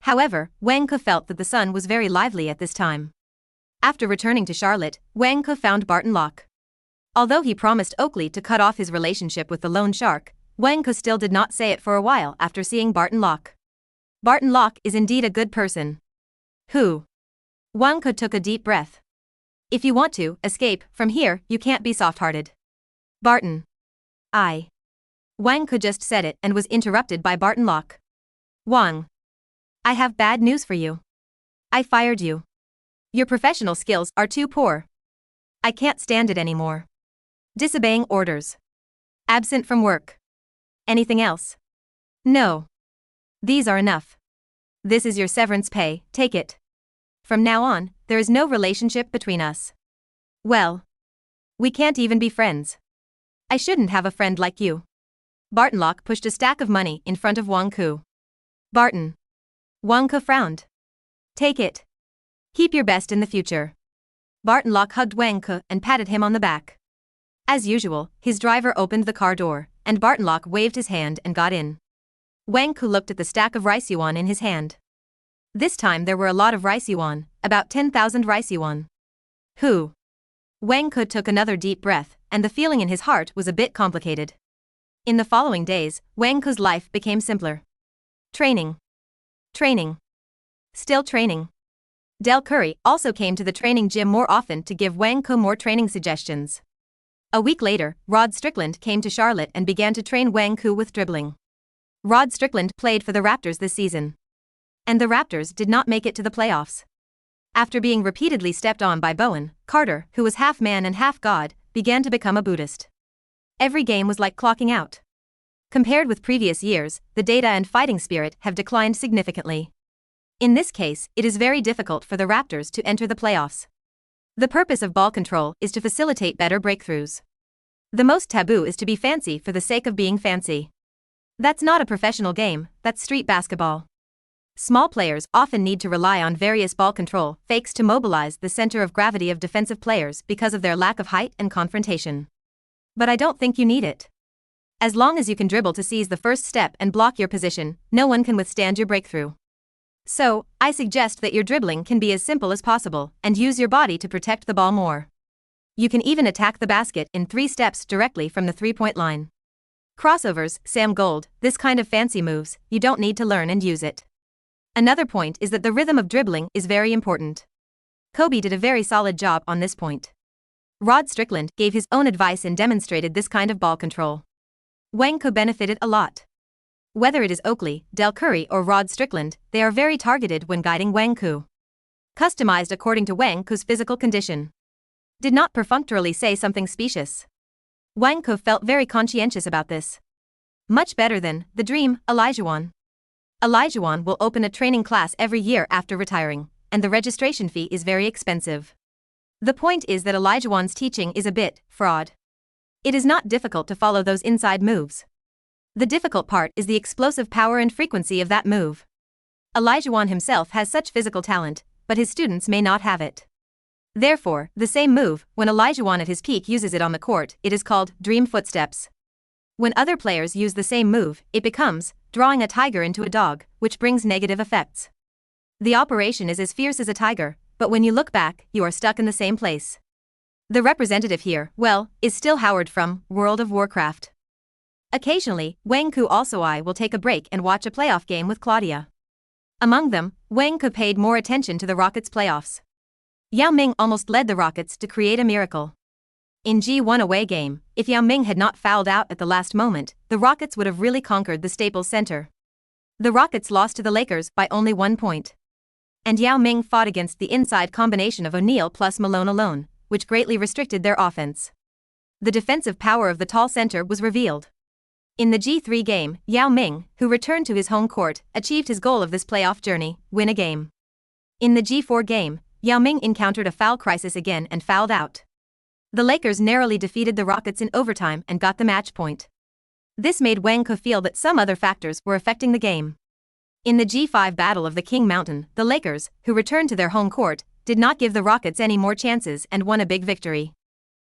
However, Wang Ke felt that the sun was very lively at this time. After returning to Charlotte, Wang Ke found Barton Locke. Although he promised Oakley to cut off his relationship with the loan shark, Wang Ke still did not say it for a while after seeing Barton Locke. Barton Locke is indeed a good person. Who? Wang Ke took a deep breath. If you want to escape from here, you can't be soft-hearted. Barton. Wang Ke just said it and was interrupted by Barton Locke. Wang. I have bad news for you. I fired you. Your professional skills are too poor. I can't stand it anymore. Disobeying orders. Absent from work. Anything else? No. These are enough. This is your severance pay, take it. From now on, there is no relationship between us. Well, we can't even be friends. I shouldn't have a friend like you. Barton Locke pushed a stack of money in front of Wang Ke. Barton. Wang Ke frowned. Take it. Keep your best in the future. Barton Locke hugged Wang Ke and patted him on the back. As usual, his driver opened the car door, and Barton Locke waved his hand and got in. Wang Ke looked at the stack of rice yuan in his hand. This time there were a lot of rice yuan, about 10,000 rice yuan. Who? Wang Ke took another deep breath, and the feeling in his heart was a bit complicated. In the following days, Wang Ke's life became simpler. Training. Training. Still training. Dell Curry also came to the training gym more often to give Wang Ke more training suggestions. A week later, Rod Strickland came to Charlotte and began to train Wang Ke with dribbling. Rod Strickland played for the Raptors this season. And the Raptors did not make it to the playoffs. After being repeatedly stepped on by Bowen, Carter, who was half man and half god, began to become a Buddhist. Every game was like clocking out. Compared with previous years, the data and fighting spirit have declined significantly. In this case, it is very difficult for the Raptors to enter the playoffs. The purpose of ball control is to facilitate better breakthroughs. The most taboo is to be fancy for the sake of being fancy. That's not a professional game, that's street basketball. Small players often need to rely on various ball control fakes to mobilize the center of gravity of defensive players because of their lack of height and confrontation. But I don't think you need it. As long as you can dribble to seize the first step and block your position, no one can withstand your breakthrough. So, I suggest that your dribbling can be as simple as possible and use your body to protect the ball more. You can even attack the basket in 3 steps directly from the 3-point line. Crossovers, Sam Gold, this kind of fancy moves, you don't need to learn and use it. Another point is that the rhythm of dribbling is very important. Kobe did a very solid job on this point. Rod Strickland gave his own advice and demonstrated this kind of ball control. Wang Ke benefited a lot. Whether it is Oakley, Dell Curry or Rod Strickland, they are very targeted when guiding Wang Ke. Customized according to Wang Ke's physical condition. Did not perfunctorily say something specious. Wang Ke felt very conscientious about this. Much better than the dream, Elijah will open a training class every year after retiring, and the registration fee is very expensive. The point is that Elijahwan's teaching is a bit fraud. It is not difficult to follow those inside moves. The difficult part is the explosive power and frequency of that move. Elijahwan himself has such physical talent, but his students may not have it. Therefore, the same move, when Elijahwan at his peak uses it on the court, it is called dream footsteps. When other players use the same move, it becomes drawing a tiger into a dog, which brings negative effects. The operation is as fierce as a tiger, but when you look back, you are stuck in the same place. The representative here, well, is still Howard from World of Warcraft. Occasionally, Wang Ke also I will take a break and watch a playoff game with Claudia. Among them, Wang Ke paid more attention to the Rockets' playoffs. Yao Ming almost led the Rockets to create a miracle. In G1 away game, if Yao Ming had not fouled out at the last moment, the Rockets would have really conquered the Staples Center. The Rockets lost to the Lakers by only 1 point. And Yao Ming fought against the inside combination of O'Neal plus Malone alone, which greatly restricted their offense. The defensive power of the tall center was revealed. In the G3 game, Yao Ming, who returned to his home court, achieved his goal of this playoff journey, win a game. In the G4 game, Yao Ming encountered a foul crisis again and fouled out. The Lakers narrowly defeated the Rockets in overtime and got the match point. This made Wang Ke feel that some other factors were affecting the game. In the G5 Battle of the King Mountain, the Lakers, who returned to their home court, did not give the Rockets any more chances and won a big victory.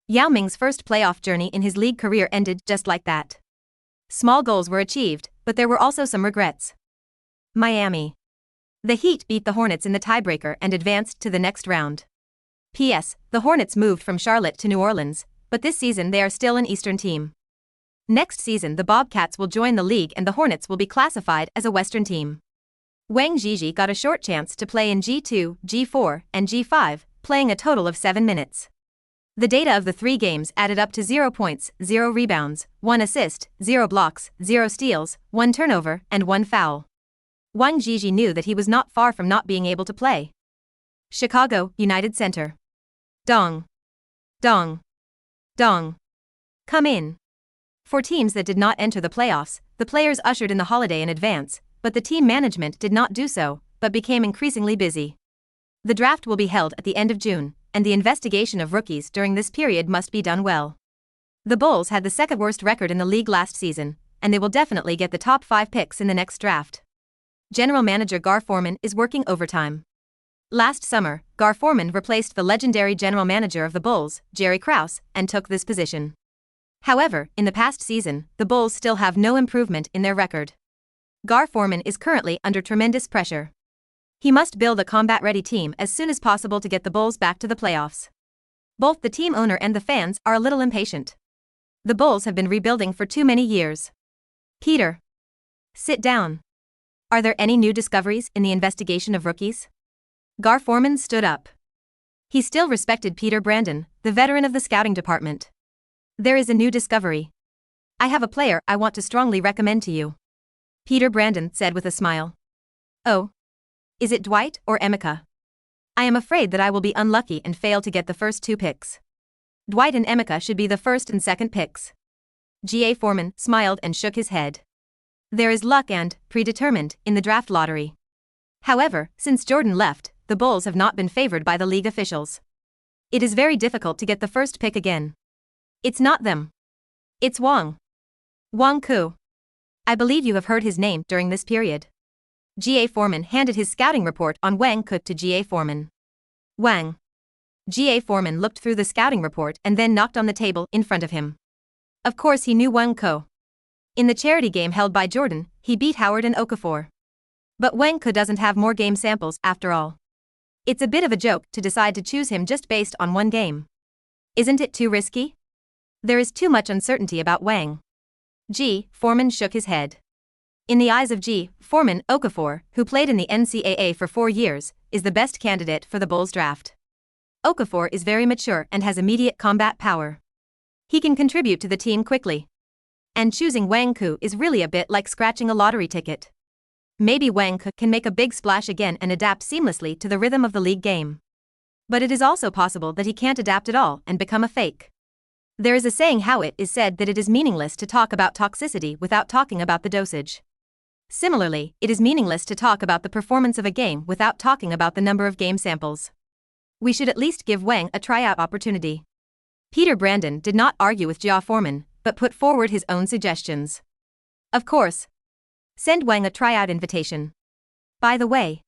Yao Ming's first playoff journey in his league career ended just like that. Small goals were achieved, but there were also some regrets. Miami. The Heat beat the Hornets in the tiebreaker and advanced to the next round. P.S. The Hornets moved from Charlotte to New Orleans, but this season they are still an Eastern team. Next season the Bobcats will join the league and the Hornets will be classified as a Western team. Wang Ke got a short chance to play in G2, G4, and G5, playing a total of 7 minutes. The data of the 3 games added up to 0 points, 0 rebounds, 1 assist, 0 blocks, 0 steals, 1 turnover, and 1 foul. Wang Ke knew that he was not far from not being able to play. Chicago, United Center. Dong. Dong. Dong. Come in. For teams that did not enter the playoffs, the players ushered in the holiday in advance, but the team management did not do so, but became increasingly busy. The draft will be held at the end of June, and the investigation of rookies during this period must be done well. The Bulls had the second worst record in the league last season, and they will definitely get the top 5 picks in the next draft. General manager Gar Forman is working overtime. Last summer, Gar Forman replaced the legendary general manager of the Bulls, Jerry Krause, and took this position. However, in the past season, the Bulls still have no improvement in their record. Gar Forman is currently under tremendous pressure. He must build a combat-ready team as soon as possible to get the Bulls back to the playoffs. Both the team owner and the fans are a little impatient. The Bulls have been rebuilding for too many years. Peter. Sit down. Are there any new discoveries in the investigation of rookies? Gar Forman stood up. He still respected Peter Brandon, the veteran of the scouting department. There is a new discovery. I have a player I want to strongly recommend to you. Peter Brandon said with a smile. Oh. Is it Dwight or Emeka? I am afraid that I will be unlucky and fail to get the first 2 picks. Dwight and Emeka should be the first and second picks. G.A. Forman smiled and shook his head. There is luck and predetermined in the draft lottery. However, since Jordan left, the Bulls have not been favored by the league officials. It is very difficult to get the first pick again. It's not them. It's Wang Ke. I believe you have heard his name during this period. G.A. Forman handed his scouting report on Wang Ke to G.A. Forman. Wang. G.A. Forman looked through the scouting report and then knocked on the table in front of him. Of course he knew Wang Ke. In the charity game held by Jordan, he beat Howard and Okafor. But Wang Ke doesn't have more game samples after all. It's a bit of a joke to decide to choose him just based on 1 game. Isn't it too risky? There is too much uncertainty about Wang. G. Forman shook his head. In the eyes of G. Forman, Okafor, who played in the NCAA for 4 years, is the best candidate for the Bulls draft. Okafor is very mature and has immediate combat power. He can contribute to the team quickly. And choosing Wang Ke is really a bit like scratching a lottery ticket. Maybe Wang Ke can make a big splash again and adapt seamlessly to the rhythm of the league game. But it is also possible that he can't adapt at all and become a fake. There is a saying how it is said that it is meaningless to talk about toxicity without talking about the dosage. Similarly, it is meaningless to talk about the performance of a game without talking about the number of game samples. We should at least give Wang a tryout opportunity. Peter Brandon did not argue with Jia Foreman, but put forward his own suggestions. Of course. Send Wang a tryout invitation. By the way,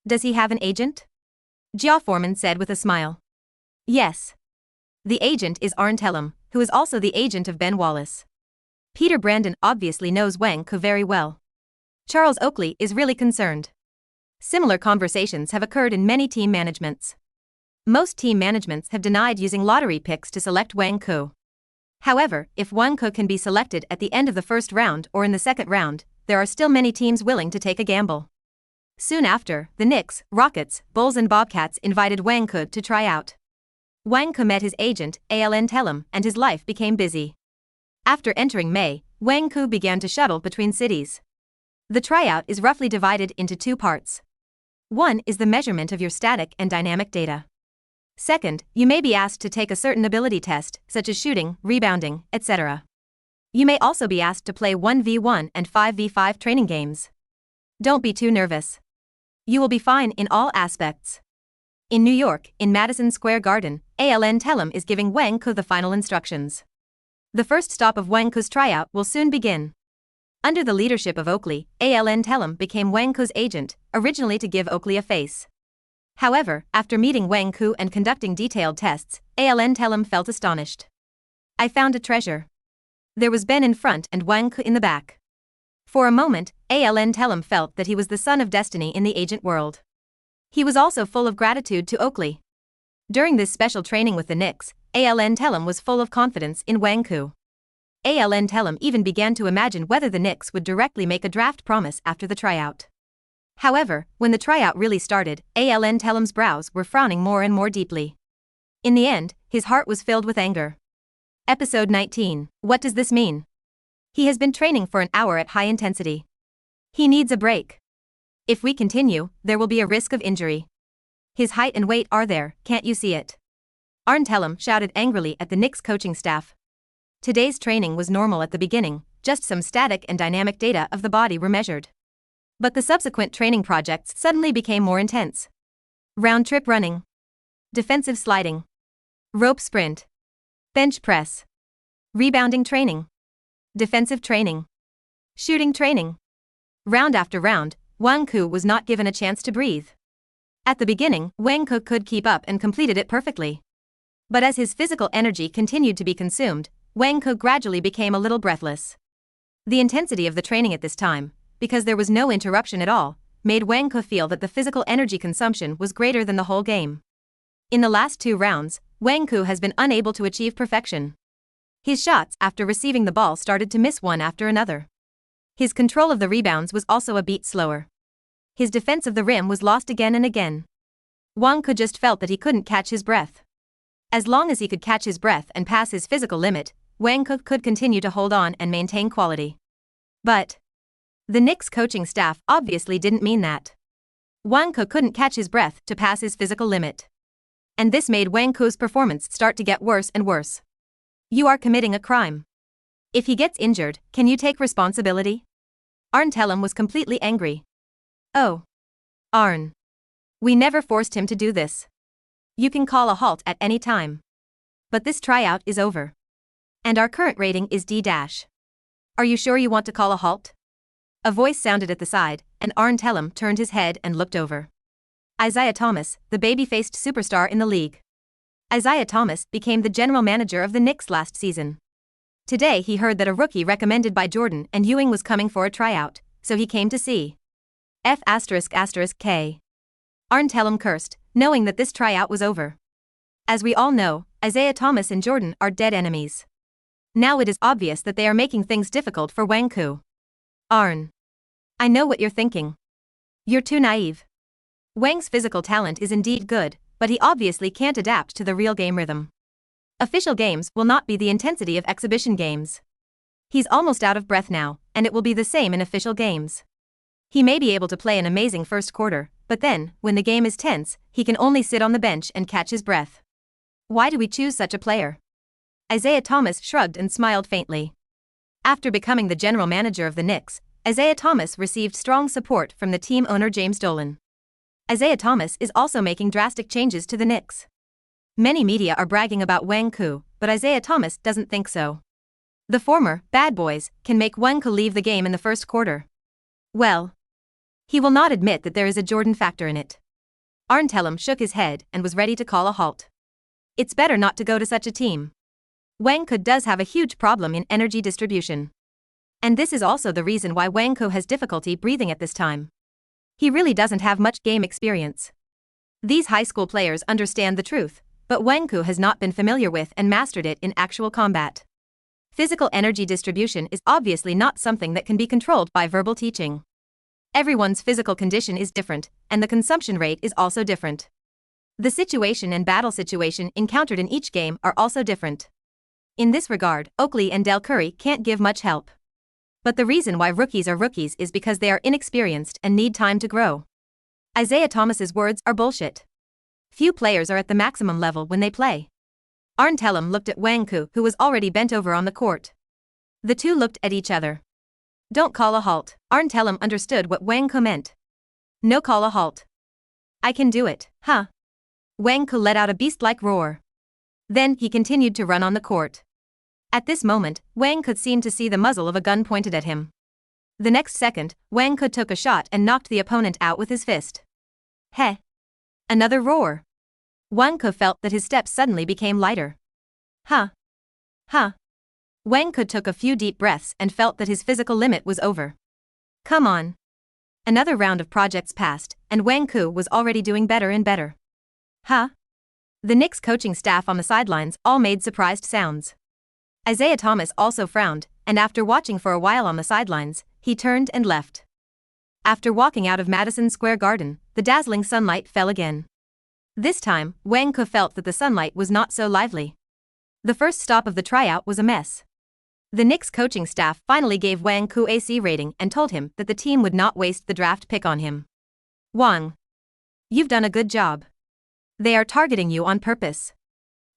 does he have an agent? Jia Foreman said with a smile. Yes. The agent is Arn Tellem, who is also the agent of Ben Wallace. Peter Brandon obviously knows Wang Ke very well. Charles Oakley is really concerned. Similar conversations have occurred in many team managements. Most team managements have denied using lottery picks to select Wang Ke. However, if Wang Ke can be selected at the end of the first round or in the second round, there are still many teams willing to take a gamble. Soon after, the Knicks, Rockets, Bulls and Bobcats invited Wang Ke to try out. Wang Ke met his agent, Aln Tellem, and his life became busy. After entering May, Wang Ke began to shuttle between cities. The tryout is roughly divided into two parts. One is the measurement of your static and dynamic data. Second, you may be asked to take a certain ability test, such as shooting, rebounding, etc. You may also be asked to play 1v1 and 5v5 training games. Don't be too nervous. You will be fine in all aspects. In New York, in Madison Square Garden, Aln Tellem is giving Wang Ke the final instructions. The first stop of Wang Ke's tryout will soon begin. Under the leadership of Oakley, Aln Tellem became Wang Ke's agent, originally to give Oakley a face. However, after meeting Wang Ke and conducting detailed tests, Aln Tellem felt astonished. I found a treasure. There was Ben in front and Wang Ke in the back. For a moment, Aln Tellem felt that he was the son of destiny in the agent world. He was also full of gratitude to Oakley. During this special training with the Knicks, Aln Tellem was full of confidence in Wang Ke. Aln Tellem even began to imagine whether the Knicks would directly make a draft promise after the tryout. However, when the tryout really started, Aln Tellem's brows were frowning more and more deeply. In the end, his heart was filled with anger. Episode 19. What does this mean? He has been training for an hour at high intensity. He needs a break. If we continue, there will be a risk of injury. His height and weight are there, can't you see it? Arn Tellem shouted angrily at the Knicks coaching staff. Today's training was normal at the beginning, just some static and dynamic data of the body were measured. But the subsequent training projects suddenly became more intense. Round-trip running. Defensive sliding. Rope sprint. Bench press. Rebounding training. Defensive training. Shooting training. Round after round, Wang Ke was not given a chance to breathe. At the beginning, Wang Ke could keep up and completed it perfectly. But as his physical energy continued to be consumed, Wang Ke gradually became a little breathless. The intensity of the training at this time, because there was no interruption at all, made Wang Ke feel that the physical energy consumption was greater than the whole game. In the last two rounds, Wang Ke has been unable to achieve perfection. His shots after receiving the ball started to miss one after another. His control of the rebounds was also a beat slower. His defense of the rim was lost again and again. Wang Ke just felt that he couldn't catch his breath. As long as he could catch his breath and pass his physical limit, Wang Ke could continue to hold on and maintain quality. But the Knicks coaching staff obviously didn't mean that. Wang Ke couldn't catch his breath to pass his physical limit. And this made Wang Ke's performance start to get worse and worse. You are committing a crime. If he gets injured, can you take responsibility? Arn Tellem was completely angry. Oh. Arn. We never forced him to do this. You can call a halt at any time. But this tryout is over. And our current rating is D-. Are you sure you want to call a halt? A voice sounded at the side, and Arn Tellem turned his head and looked over. Isaiah Thomas, the baby-faced superstar in the league. Isaiah Thomas became the general manager of the Knicks last season. Today he heard that a rookie recommended by Jordan and Ewing was coming for a tryout, so he came to see. F***K. Arn Tellem cursed, knowing that this tryout was over. As we all know, Isaiah Thomas and Jordan are dead enemies. Now it is obvious that they are making things difficult for Wang Ke. Arn. I know what you're thinking. You're too naive. Wang's physical talent is indeed good, but he obviously can't adapt to the real game rhythm. Official games will not be the intensity of exhibition games. He's almost out of breath now, and it will be the same in official games. He may be able to play an amazing first quarter, but then, when the game is tense, he can only sit on the bench and catch his breath. Why do we choose such a player? Isaiah Thomas shrugged and smiled faintly. After becoming the general manager of the Knicks, Isaiah Thomas received strong support from the team owner James Dolan. Isaiah Thomas is also making drastic changes to the Knicks. Many media are bragging about Wang Ke, but Isaiah Thomas doesn't think so. The former bad boys can make Wang Ke leave the game in the first quarter. Well, he will not admit that there is a Jordan factor in it. Arn shook his head and was ready to call a halt. It's better not to go to such a team. Wang Ke does have a huge problem in energy distribution. And this is also the reason why Wang Ke has difficulty breathing at this time. He really doesn't have much game experience. These high school players understand the truth, but Wang Ke has not been familiar with and mastered it in actual combat. Physical energy distribution is obviously not something that can be controlled by verbal teaching. Everyone's physical condition is different, and the consumption rate is also different. The situation and battle situation encountered in each game are also different. In this regard, Oakley and Dell Curry can't give much help. But the reason why rookies are rookies is because they are inexperienced and need time to grow. Isaiah Thomas's words are bullshit. Few players are at the maximum level when they play. Arn looked at Wang Ke, who was already bent over on the court. The two looked at each other. Don't call a halt. Arn understood what Wang Ke meant. No, call a halt. I can do it, huh? Wang Ke let out a beast-like roar. Then he continued to run on the court. At this moment, Wang Ke seemed to see the muzzle of a gun pointed at him. The next second, Wang Ke took a shot and knocked the opponent out with his fist. Heh! Another roar. Wang Ke felt that his steps suddenly became lighter. Huh? Wang Ke took a few deep breaths and felt that his physical limit was over. Come on. Another round of projects passed, and Wang Ke was already doing better and better. Huh? The Knicks coaching staff on the sidelines all made surprised sounds. Isaiah Thomas also frowned, and after watching for a while on the sidelines, he turned and left. After walking out of Madison Square Garden, the dazzling sunlight fell again. This time, Wang Ke felt that the sunlight was not so lively. The first stop of the tryout was a mess. The Knicks coaching staff finally gave Wang Ke a C rating and told him that the team would not waste the draft pick on him. Wang, you've done a good job. They are targeting you on purpose.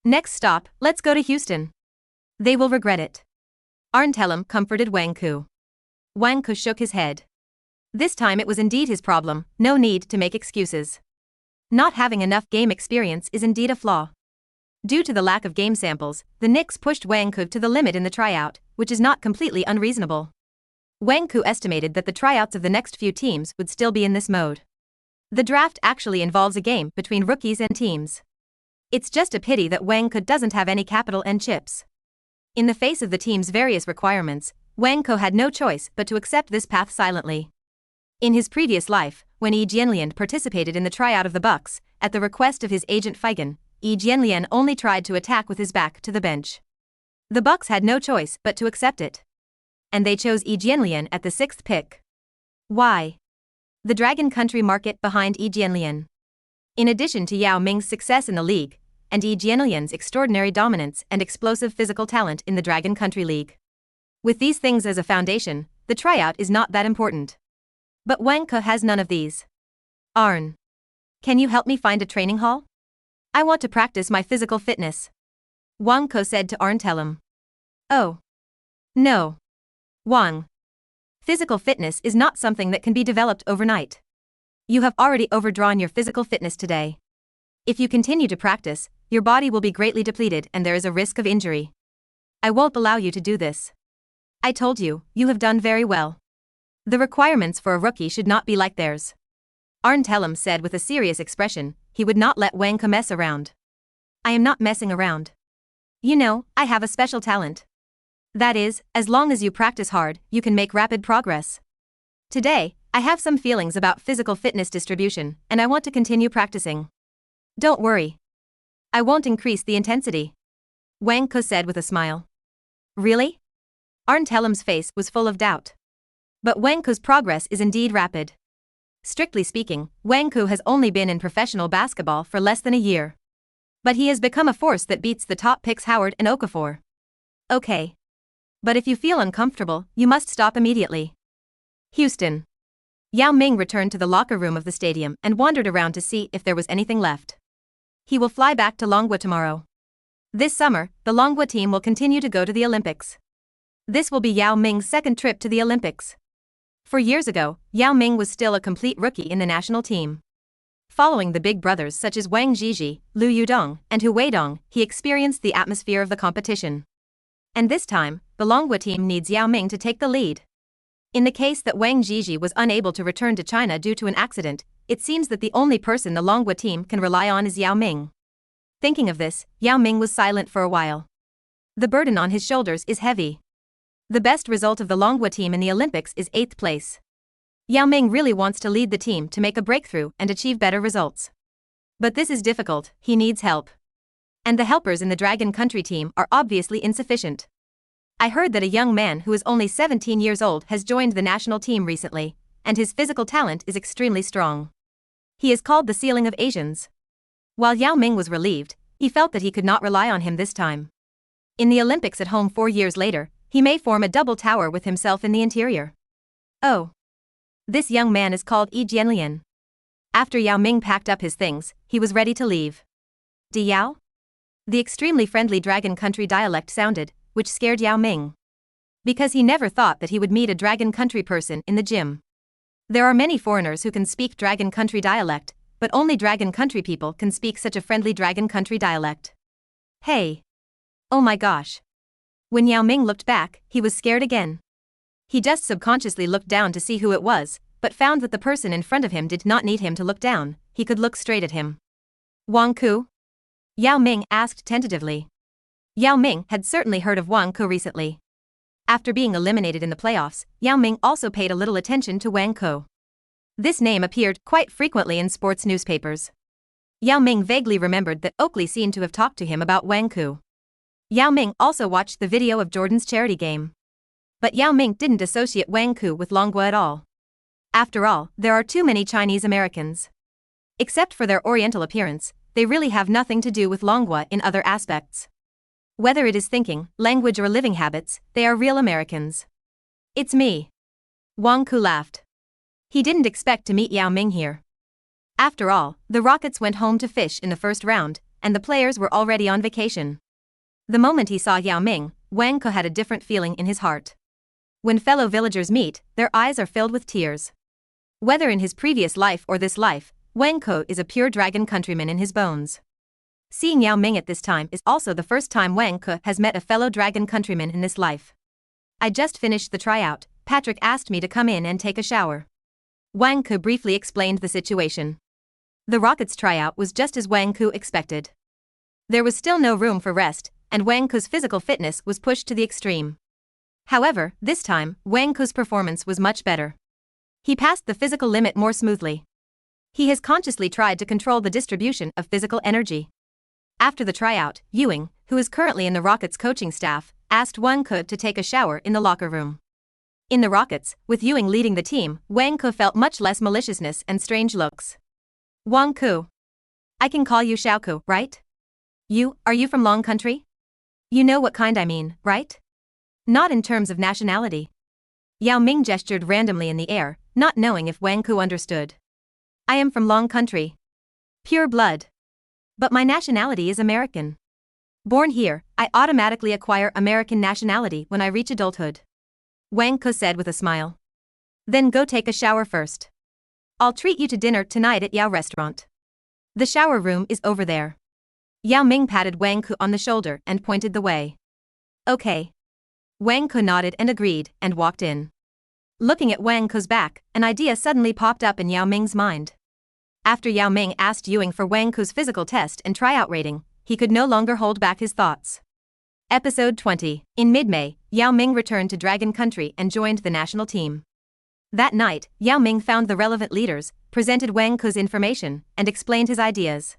Next stop, let's go to Houston. They will regret it. Arn comforted Wang Ke. Wang Ke shook his head. This time it was indeed his problem, no need to make excuses. Not having enough game experience is indeed a flaw. Due to the lack of game samples, the Knicks pushed Wang Ke to the limit in the tryout, which is not completely unreasonable. Wang Ke estimated that the tryouts of the next few teams would still be in this mode. The draft actually involves a game between rookies and teams. It's just a pity that Wang Ke doesn't have any capital and chips. In the face of the team's various requirements, Wang Ke had no choice but to accept this path silently. In his previous life, when Yi Jianlian participated in the tryout of the Bucks, at the request of his agent Feigen, Yi Jianlian only tried to attack with his back to the bench. The Bucks had no choice but to accept it. And they chose Yi Jianlian at the 6th pick. Why? The Dragon Country market behind Yi Jianlian. In addition to Yao Ming's success in the league, and Yi Jianlian's extraordinary dominance and explosive physical talent in the Dragon Country League. With these things as a foundation, the tryout is not that important. But Wang Ke has none of these. Arn, can you help me find a training hall? I want to practice my physical fitness. Wang Ke said to Arn. Oh. No. Wang. Physical fitness is not something that can be developed overnight. You have already overdrawn your physical fitness today. If you continue to practice, your body will be greatly depleted and there is a risk of injury. I won't allow you to do this. I told you, you have done very well. The requirements for a rookie should not be like theirs. Arn said with a serious expression, he would not let Wang Ke mess around. I am not messing around. You know, I have a special talent. That is, as long as you practice hard, you can make rapid progress. Today, I have some feelings about physical fitness distribution, and I want to continue practicing. Don't worry. I won't increase the intensity. Wang Ke said with a smile. Really? Arn face was full of doubt. But Wang Ke's progress is indeed rapid. Strictly speaking, Wang Ke has only been in professional basketball for less than a year. But he has become a force that beats the top picks Howard and Okafor. Okay. But if you feel uncomfortable, you must stop immediately. Houston. Yao Ming returned to the locker room of the stadium and wandered around to see if there was anything left. He will fly back to Longhua tomorrow. This summer, the Longhua team will continue to go to the Olympics. This will be Yao Ming's second trip to the Olympics. For years ago, Yao Ming was still a complete rookie in the national team. Following the big brothers such as Wang Ke, Liu Yudong, and Hu Weidong, he experienced the atmosphere of the competition. And this time, the Longhua team needs Yao Ming to take the lead. In the case that Wang Ke was unable to return to China due to an accident, it seems that the only person the Longhua team can rely on is Yao Ming. Thinking of this, Yao Ming was silent for a while. The burden on his shoulders is heavy. The best result of the Longhua team in the Olympics is 8th place. Yao Ming really wants to lead the team to make a breakthrough and achieve better results. But this is difficult, he needs help. And the helpers in the Dragon Country team are obviously insufficient. I heard that a young man who is only 17 years old has joined the national team recently, and his physical talent is extremely strong. He is called the Ceiling of Asians. While Yao Ming was relieved, he felt that he could not rely on him this time. In the Olympics at home 4 years later, he may form a double tower with himself in the interior. Oh. This young man is called Yi Jianlian. After Yao Ming packed up his things, he was ready to leave. Di Yao? The extremely friendly Dragon Country dialect sounded, which scared Yao Ming. Because he never thought that he would meet a Dragon Country person in the gym. There are many foreigners who can speak Dragon Country dialect, but only Dragon Country people can speak such a friendly Dragon Country dialect. Hey. Oh my gosh. When Yao Ming looked back, he was scared again. He just subconsciously looked down to see who it was, but found that the person in front of him did not need him to look down, he could look straight at him. Wang Ke? Yao Ming asked tentatively. Yao Ming had certainly heard of Wang Ke recently. After being eliminated in the playoffs, Yao Ming also paid a little attention to Wang Ke. This name appeared quite frequently in sports newspapers. Yao Ming vaguely remembered that Oakley seemed to have talked to him about Wang Ke. Yao Ming also watched the video of Jordan's charity game. But Yao Ming didn't associate Wang Ke with Longhua at all. After all, there are too many Chinese Americans. Except for their oriental appearance, they really have nothing to do with Longhua in other aspects. Whether it is thinking, language or living habits, they are real Americans. It's me. Wang Ke laughed. He didn't expect to meet Yao Ming here. After all, the Rockets went home to fish in the first round, and the players were already on vacation. The moment he saw Yao Ming, Wang Ke had a different feeling in his heart. When fellow villagers meet, their eyes are filled with tears. Whether in his previous life or this life, Wang Ke is a pure Dragon Countryman in his bones. Seeing Yao Ming at this time is also the first time Wang Ke has met a fellow Dragon Countryman in this life. I just finished the tryout, Patrick asked me to come in and take a shower. Wang Ke briefly explained the situation. The Rockets' tryout was just as Wang Ke expected. There was still no room for rest, and Wang Ke's physical fitness was pushed to the extreme. However, this time, Wang Ke's performance was much better. He passed the physical limit more smoothly. He has consciously tried to control the distribution of physical energy. After the tryout, Ewing, who is currently in the Rockets' coaching staff, asked Wang Ke to take a shower in the locker room. In the Rockets, with Ewing leading the team, Wang Ke felt much less maliciousness and strange looks. Wang Ke. I can call you Xiao Ke, right? Are you from Long Country? You know what kind I mean, right? Not in terms of nationality. Yao Ming gestured randomly in the air, not knowing if Wang Ke understood. I am from Long Country. Pure blood. But my nationality is American. Born here, I automatically acquire American nationality when I reach adulthood. Wang Ke said with a smile. Then go take a shower first. I'll treat you to dinner tonight at Yao Restaurant. The shower room is over there. Yao Ming patted Wang Ke on the shoulder and pointed the way. Okay. Wang Ke nodded and agreed, and walked in. Looking at Wang Ke's back, an idea suddenly popped up in Yao Ming's mind. After Yao Ming asked Ewing for Wang Ke's physical test and tryout rating, he could no longer hold back his thoughts. Episode 20. In mid-May, Yao Ming returned to Dragon Country and joined the national team. That night, Yao Ming found the relevant leaders, presented Wang Ke's information, and explained his ideas.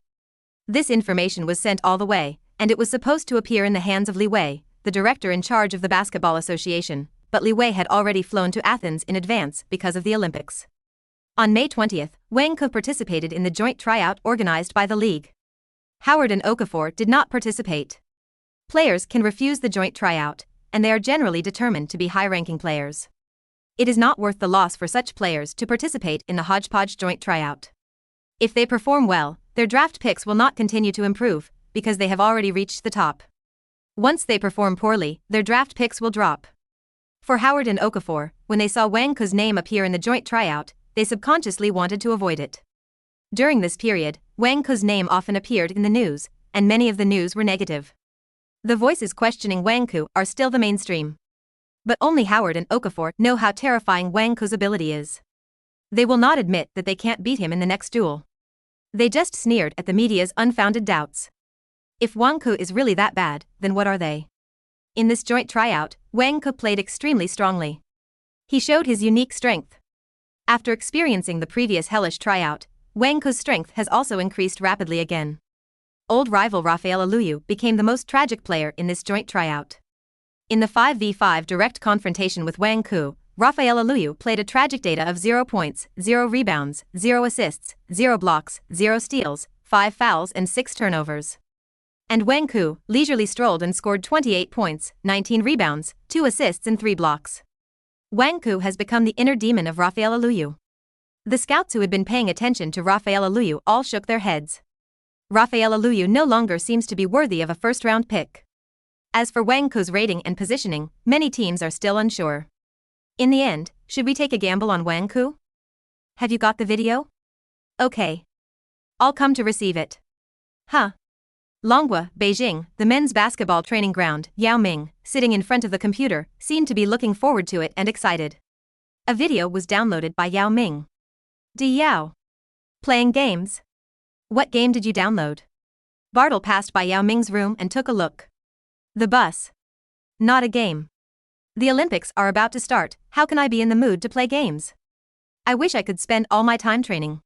This information was sent all the way, and it was supposed to appear in the hands of Li Wei, the director in charge of the Basketball Association, but Li Wei had already flown to Athens in advance because of the Olympics. On May 20th, Wang Ke participated in the joint tryout organized by the league. Howard and Okafor did not participate. Players can refuse the joint tryout, and they are generally determined to be high-ranking players. It is not worth the loss for such players to participate in the hodgepodge joint tryout. If they perform well, their draft picks will not continue to improve, because they have already reached the top. Once they perform poorly, their draft picks will drop. For Howard and Okafor, when they saw Wang Ke's name appear in the joint tryout, they subconsciously wanted to avoid it. During this period, Wang Ke's name often appeared in the news, and many of the news were negative. The voices questioning Wang Ke are still the mainstream. But only Howard and Okafor know how terrifying Wang Ke's ability is. They will not admit that they can't beat him in the next duel. They just sneered at the media's unfounded doubts. If Wang Ke is really that bad, then what are they? In this joint tryout, Wang Ke played extremely strongly. He showed his unique strength. After experiencing the previous hellish tryout, Wang Ke's strength has also increased rapidly again. Old rival Rafael Aluyu became the most tragic player in this joint tryout. In the 5v5 direct confrontation with Wang Ke, Rafael Aluyu played a tragic data of 0 points, 0 rebounds, 0 assists, 0 blocks, 0 steals, 5 fouls and 6 turnovers. And Wang Ke leisurely strolled and scored 28 points, 19 rebounds, 2 assists and 3 blocks. Wang Ke has become the inner demon of Rafael Aluyu. The scouts who had been paying attention to Rafael Aluyu all shook their heads. Rafael Aluyu no longer seems to be worthy of a first-round pick. As for Wang Ke's rating and positioning, many teams are still unsure. In the end, should we take a gamble on Wang Ke? Have you got the video? Okay. I'll come to receive it. Huh. Longhua, Beijing, the men's basketball training ground, Yao Ming, sitting in front of the computer, seemed to be looking forward to it and excited. A video was downloaded by Yao Ming. Yao. Playing games? What game did you download? Bartle passed by Yao Ming's room and took a look. The bus. Not a game. The Olympics are about to start, how can I be in the mood to play games? I wish I could spend all my time training.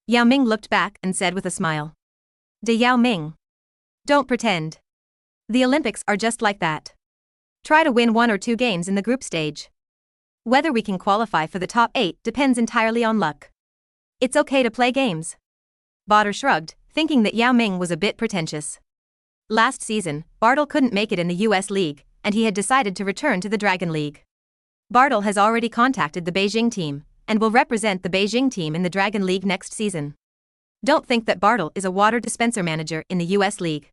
Yao Ming looked back and said with a smile. Yao Ming. Don't pretend. The Olympics are just like that. Try to win 1 or 2 games in the group stage. Whether we can qualify for the top 8 depends entirely on luck. It's okay to play games. Bartle shrugged, thinking that Yao Ming was a bit pretentious. Last season, Bartle couldn't make it in the US League, and he had decided to return to the Dragon League. Bartle has already contacted the Beijing team, and will represent the Beijing team in the Dragon League next season. Don't think that Bartle is a water dispenser manager in the US League.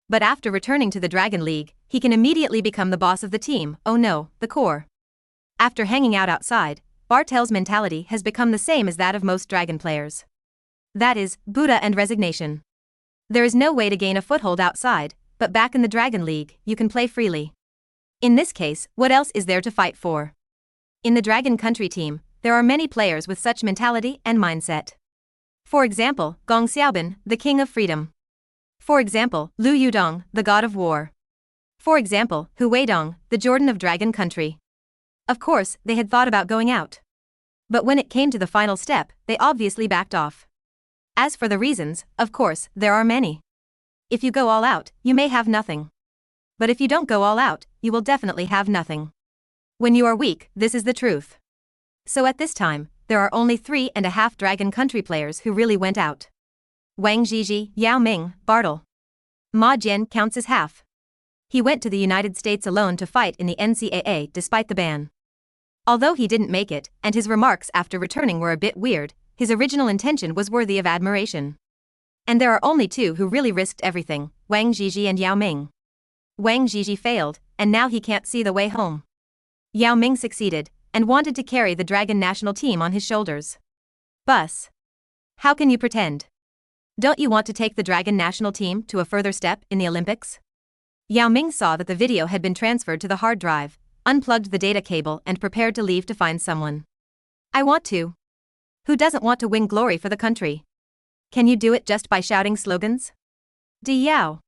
But after returning to the Dragon League, he can immediately become the boss of the team, oh no, the core. After hanging out outside, Bartle's mentality has become the same as that of most Dragon players. That is, Buddha and resignation. There is no way to gain a foothold outside, but back in the Dragon League, you can play freely. In this case, what else is there to fight for? In the Dragon Country team, there are many players with such mentality and mindset. For example, Gong Xiaobin, the king of freedom. For example, Lu Yudong, the god of war. For example, Hu Weidong, the Jordan of Dragon Country. Of course, they had thought about going out. But when it came to the final step, they obviously backed off. As for the reasons, of course, there are many. If you go all out, you may have nothing. But if you don't go all out, you will definitely have nothing. When you are weak, this is the truth. So at this time, there are only 3.5 Dragon Country players who really went out. Wang Zhizhi, Yao Ming, Bartle. Ma Jian counts as half. He went to the United States alone to fight in the NCAA despite the ban. Although he didn't make it, and his remarks after returning were a bit weird, his original intention was worthy of admiration. And there are only 2 who really risked everything, Wang Zhizhi and Yao Ming. Wang Zhizhi failed, and now he can't see the way home. Yao Ming succeeded, and wanted to carry the Dragon national team on his shoulders. Bus. How can you pretend? Don't you want to take the Dragon national team to a further step in the Olympics? Yao Ming saw that the video had been transferred to the hard drive, unplugged the data cable and prepared to leave to find someone. I want to. Who doesn't want to win glory for the country? Can you do it just by shouting slogans? Yao.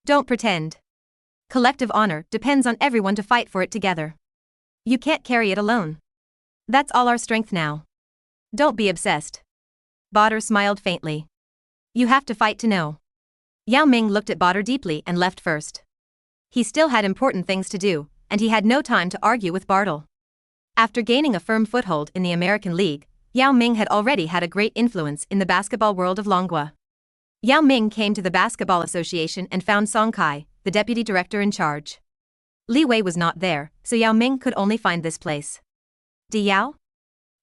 Don't pretend. Collective honor depends on everyone to fight for it together. You can't carry it alone. That's all our strength now. Don't be obsessed. Bartle smiled faintly. You have to fight to know. Yao Ming looked at Bartle deeply and left first. He still had important things to do, and he had no time to argue with Bartle. After gaining a firm foothold in the American League, Yao Ming had already had a great influence in the basketball world of Longhua. Yao Ming came to the Basketball Association and found Song Kai, the deputy director in charge. Li Wei was not there, so Yao Ming could only find this place. Yao?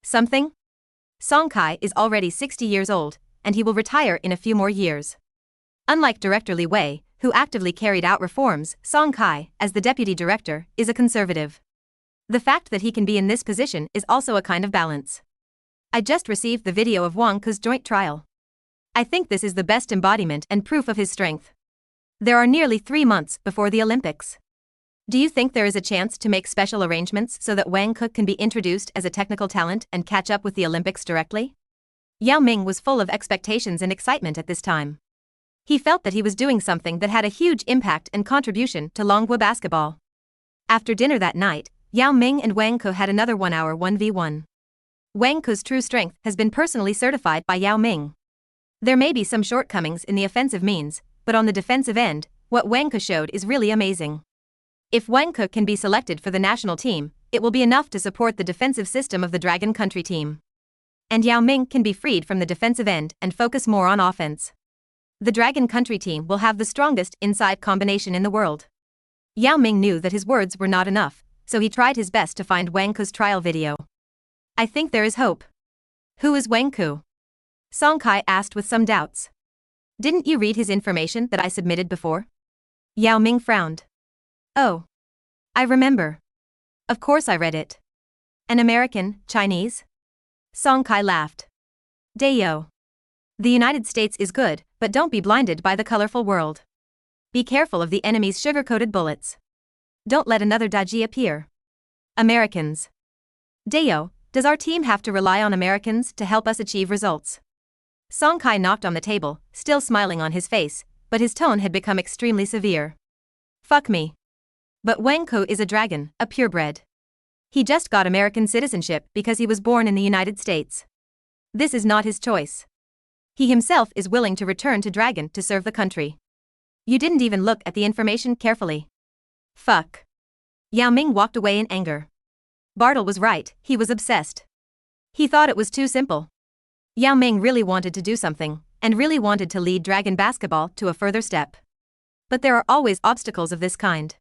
Something? Song Kai is already 60 years old, and he will retire in a few more years. Unlike Director Li Wei, who actively carried out reforms, Song Kai, as the deputy director, is a conservative. The fact that he can be in this position is also a kind of balance. I just received the video of Wang Ke's joint trial. I think this is the best embodiment and proof of his strength. There are nearly 3 months before the Olympics. Do you think there is a chance to make special arrangements so that Wang Ke can be introduced as a technical talent and catch up with the Olympics directly? Yao Ming was full of expectations and excitement at this time. He felt that he was doing something that had a huge impact and contribution to Longhua basketball. After dinner that night, Yao Ming and Wang Ke had another 1-hour 1v1. Wang Ke's true strength has been personally certified by Yao Ming. There may be some shortcomings in the offensive means, but on the defensive end, what Wang Ke showed is really amazing. If Wang Ke can be selected for the national team, it will be enough to support the defensive system of the Dragon Country team. And Yao Ming can be freed from the defensive end and focus more on offense. The Dragon Country team will have the strongest inside combination in the world. Yao Ming knew that his words were not enough, so he tried his best to find Wang Ke's trial video. I think there is hope. Who is Wang Ke? Song Kai asked with some doubts. Didn't you read his information that I submitted before? Yao Ming frowned. Oh. I remember. Of course I read it. An American, Chinese? Song Kai laughed. Dayo. The United States is good, but don't be blinded by the colorful world. Be careful of the enemy's sugar-coated bullets. Don't let another Daji appear. Americans. Dayo, does our team have to rely on Americans to help us achieve results? Song Kai knocked on the table, still smiling on his face, but his tone had become extremely severe. Fuck me. But Wang Ke is a dragon, a purebred. He just got American citizenship because he was born in the United States. This is not his choice. He himself is willing to return to Dragon to serve the country. You didn't even look at the information carefully. Fuck. Yao Ming walked away in anger. Bartle was right, he was obsessed. He thought it was too simple. Yao Ming really wanted to do something, and really wanted to lead Dragon basketball to a further step. But there are always obstacles of this kind.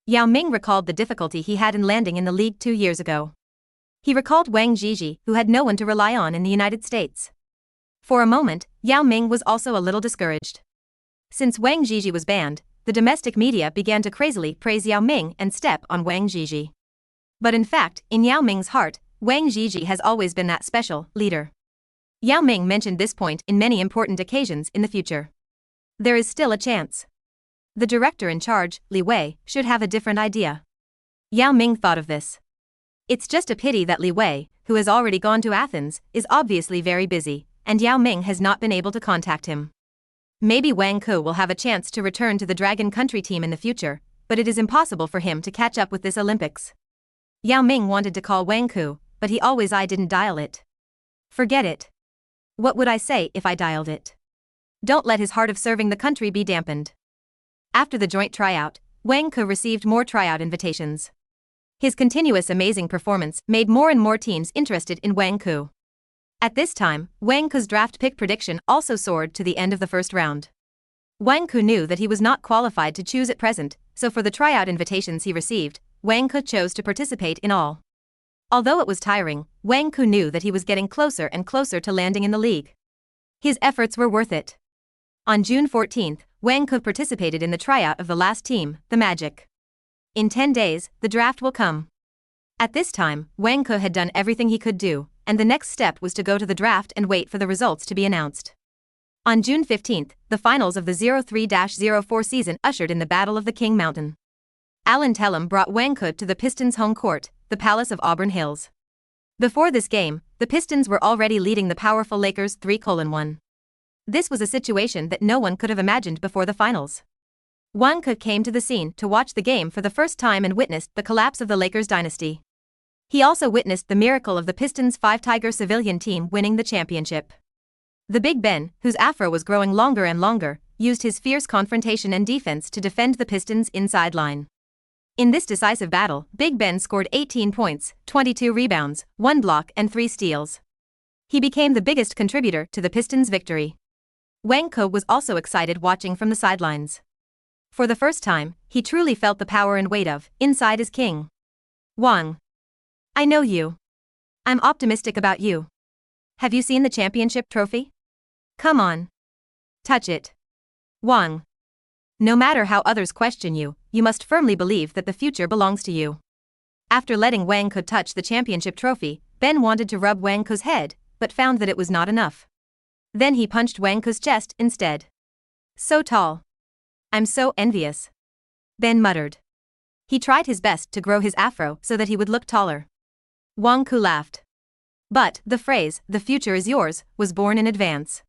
Yao Ming recalled the difficulty he had in landing in the league 2 years ago. He recalled Wang Jiji, who had no one to rely on in the United States. For a moment, Yao Ming was also a little discouraged. Since Wang Jiji was banned, the domestic media began to crazily praise Yao Ming and step on Wang Jiji. But in fact, in Yao Ming's heart, Wang Jiji has always been that special leader. Yao Ming mentioned this point in many important occasions in the future. There is still a chance. The director in charge, Li Wei, should have a different idea. Yao Ming thought of this. It's just a pity that Li Wei, who has already gone to Athens, is obviously very busy, and Yao Ming has not been able to contact him. Maybe Wang Ke will have a chance to return to the Dragon Country team in the future, but it is impossible for him to catch up with this Olympics. Yao Ming wanted to call Wang Ke, but I didn't dial it. Forget it. What would I say if I dialed it? Don't let his heart of serving the country be dampened. After the joint tryout, Wang Ke received more tryout invitations. His continuous amazing performance made more and more teams interested in Wang Ke. At this time, Wang Ke's draft pick prediction also soared to the end of the first round. Wang Ke knew that he was not qualified to choose at present, so for the tryout invitations he received, Wang Ke chose to participate in all. Although it was tiring, Wang Ke knew that he was getting closer and closer to landing in the league. His efforts were worth it. On June 14th, Wang Ke participated in the tryout of the last team, the Magic. In 10 days, the draft will come. At this time, Wang Ke had done everything he could do, and the next step was to go to the draft and wait for the results to be announced. On June 15th, the finals of the 03-04 season ushered in the Battle of the King Mountain. Alan Tellem brought Wang Ke to the Pistons' home court, the Palace of Auburn Hills. Before this game, the Pistons were already leading the powerful Lakers 3-1. This was a situation that no one could have imagined before the finals. Wang Ke came to the scene to watch the game for the first time and witnessed the collapse of the Lakers dynasty. He also witnessed the miracle of the Pistons' 5-Tiger civilian team winning the championship. The Big Ben, whose afro was growing longer and longer, used his fierce confrontation and defense to defend the Pistons' inside line. In this decisive battle, Big Ben scored 18 points, 22 rebounds, 1 block and 3 steals. He became the biggest contributor to the Pistons' victory. Wang Ke was also excited watching from the sidelines. For the first time, he truly felt the power and weight of inside is king. Wang. I know you. I'm optimistic about you. Have you seen the championship trophy? Come on. Touch it. Wang. No matter how others question you, you must firmly believe that the future belongs to you. After letting Wang Ke touch the championship trophy, Ben wanted to rub Wang Ke's head, but found that it was not enough. Then he punched Wang Ke's chest instead. So tall. I'm so envious. Ben muttered. He tried his best to grow his afro so that he would look taller. Wang Ke laughed. But the phrase, "the future is yours," was born in advance.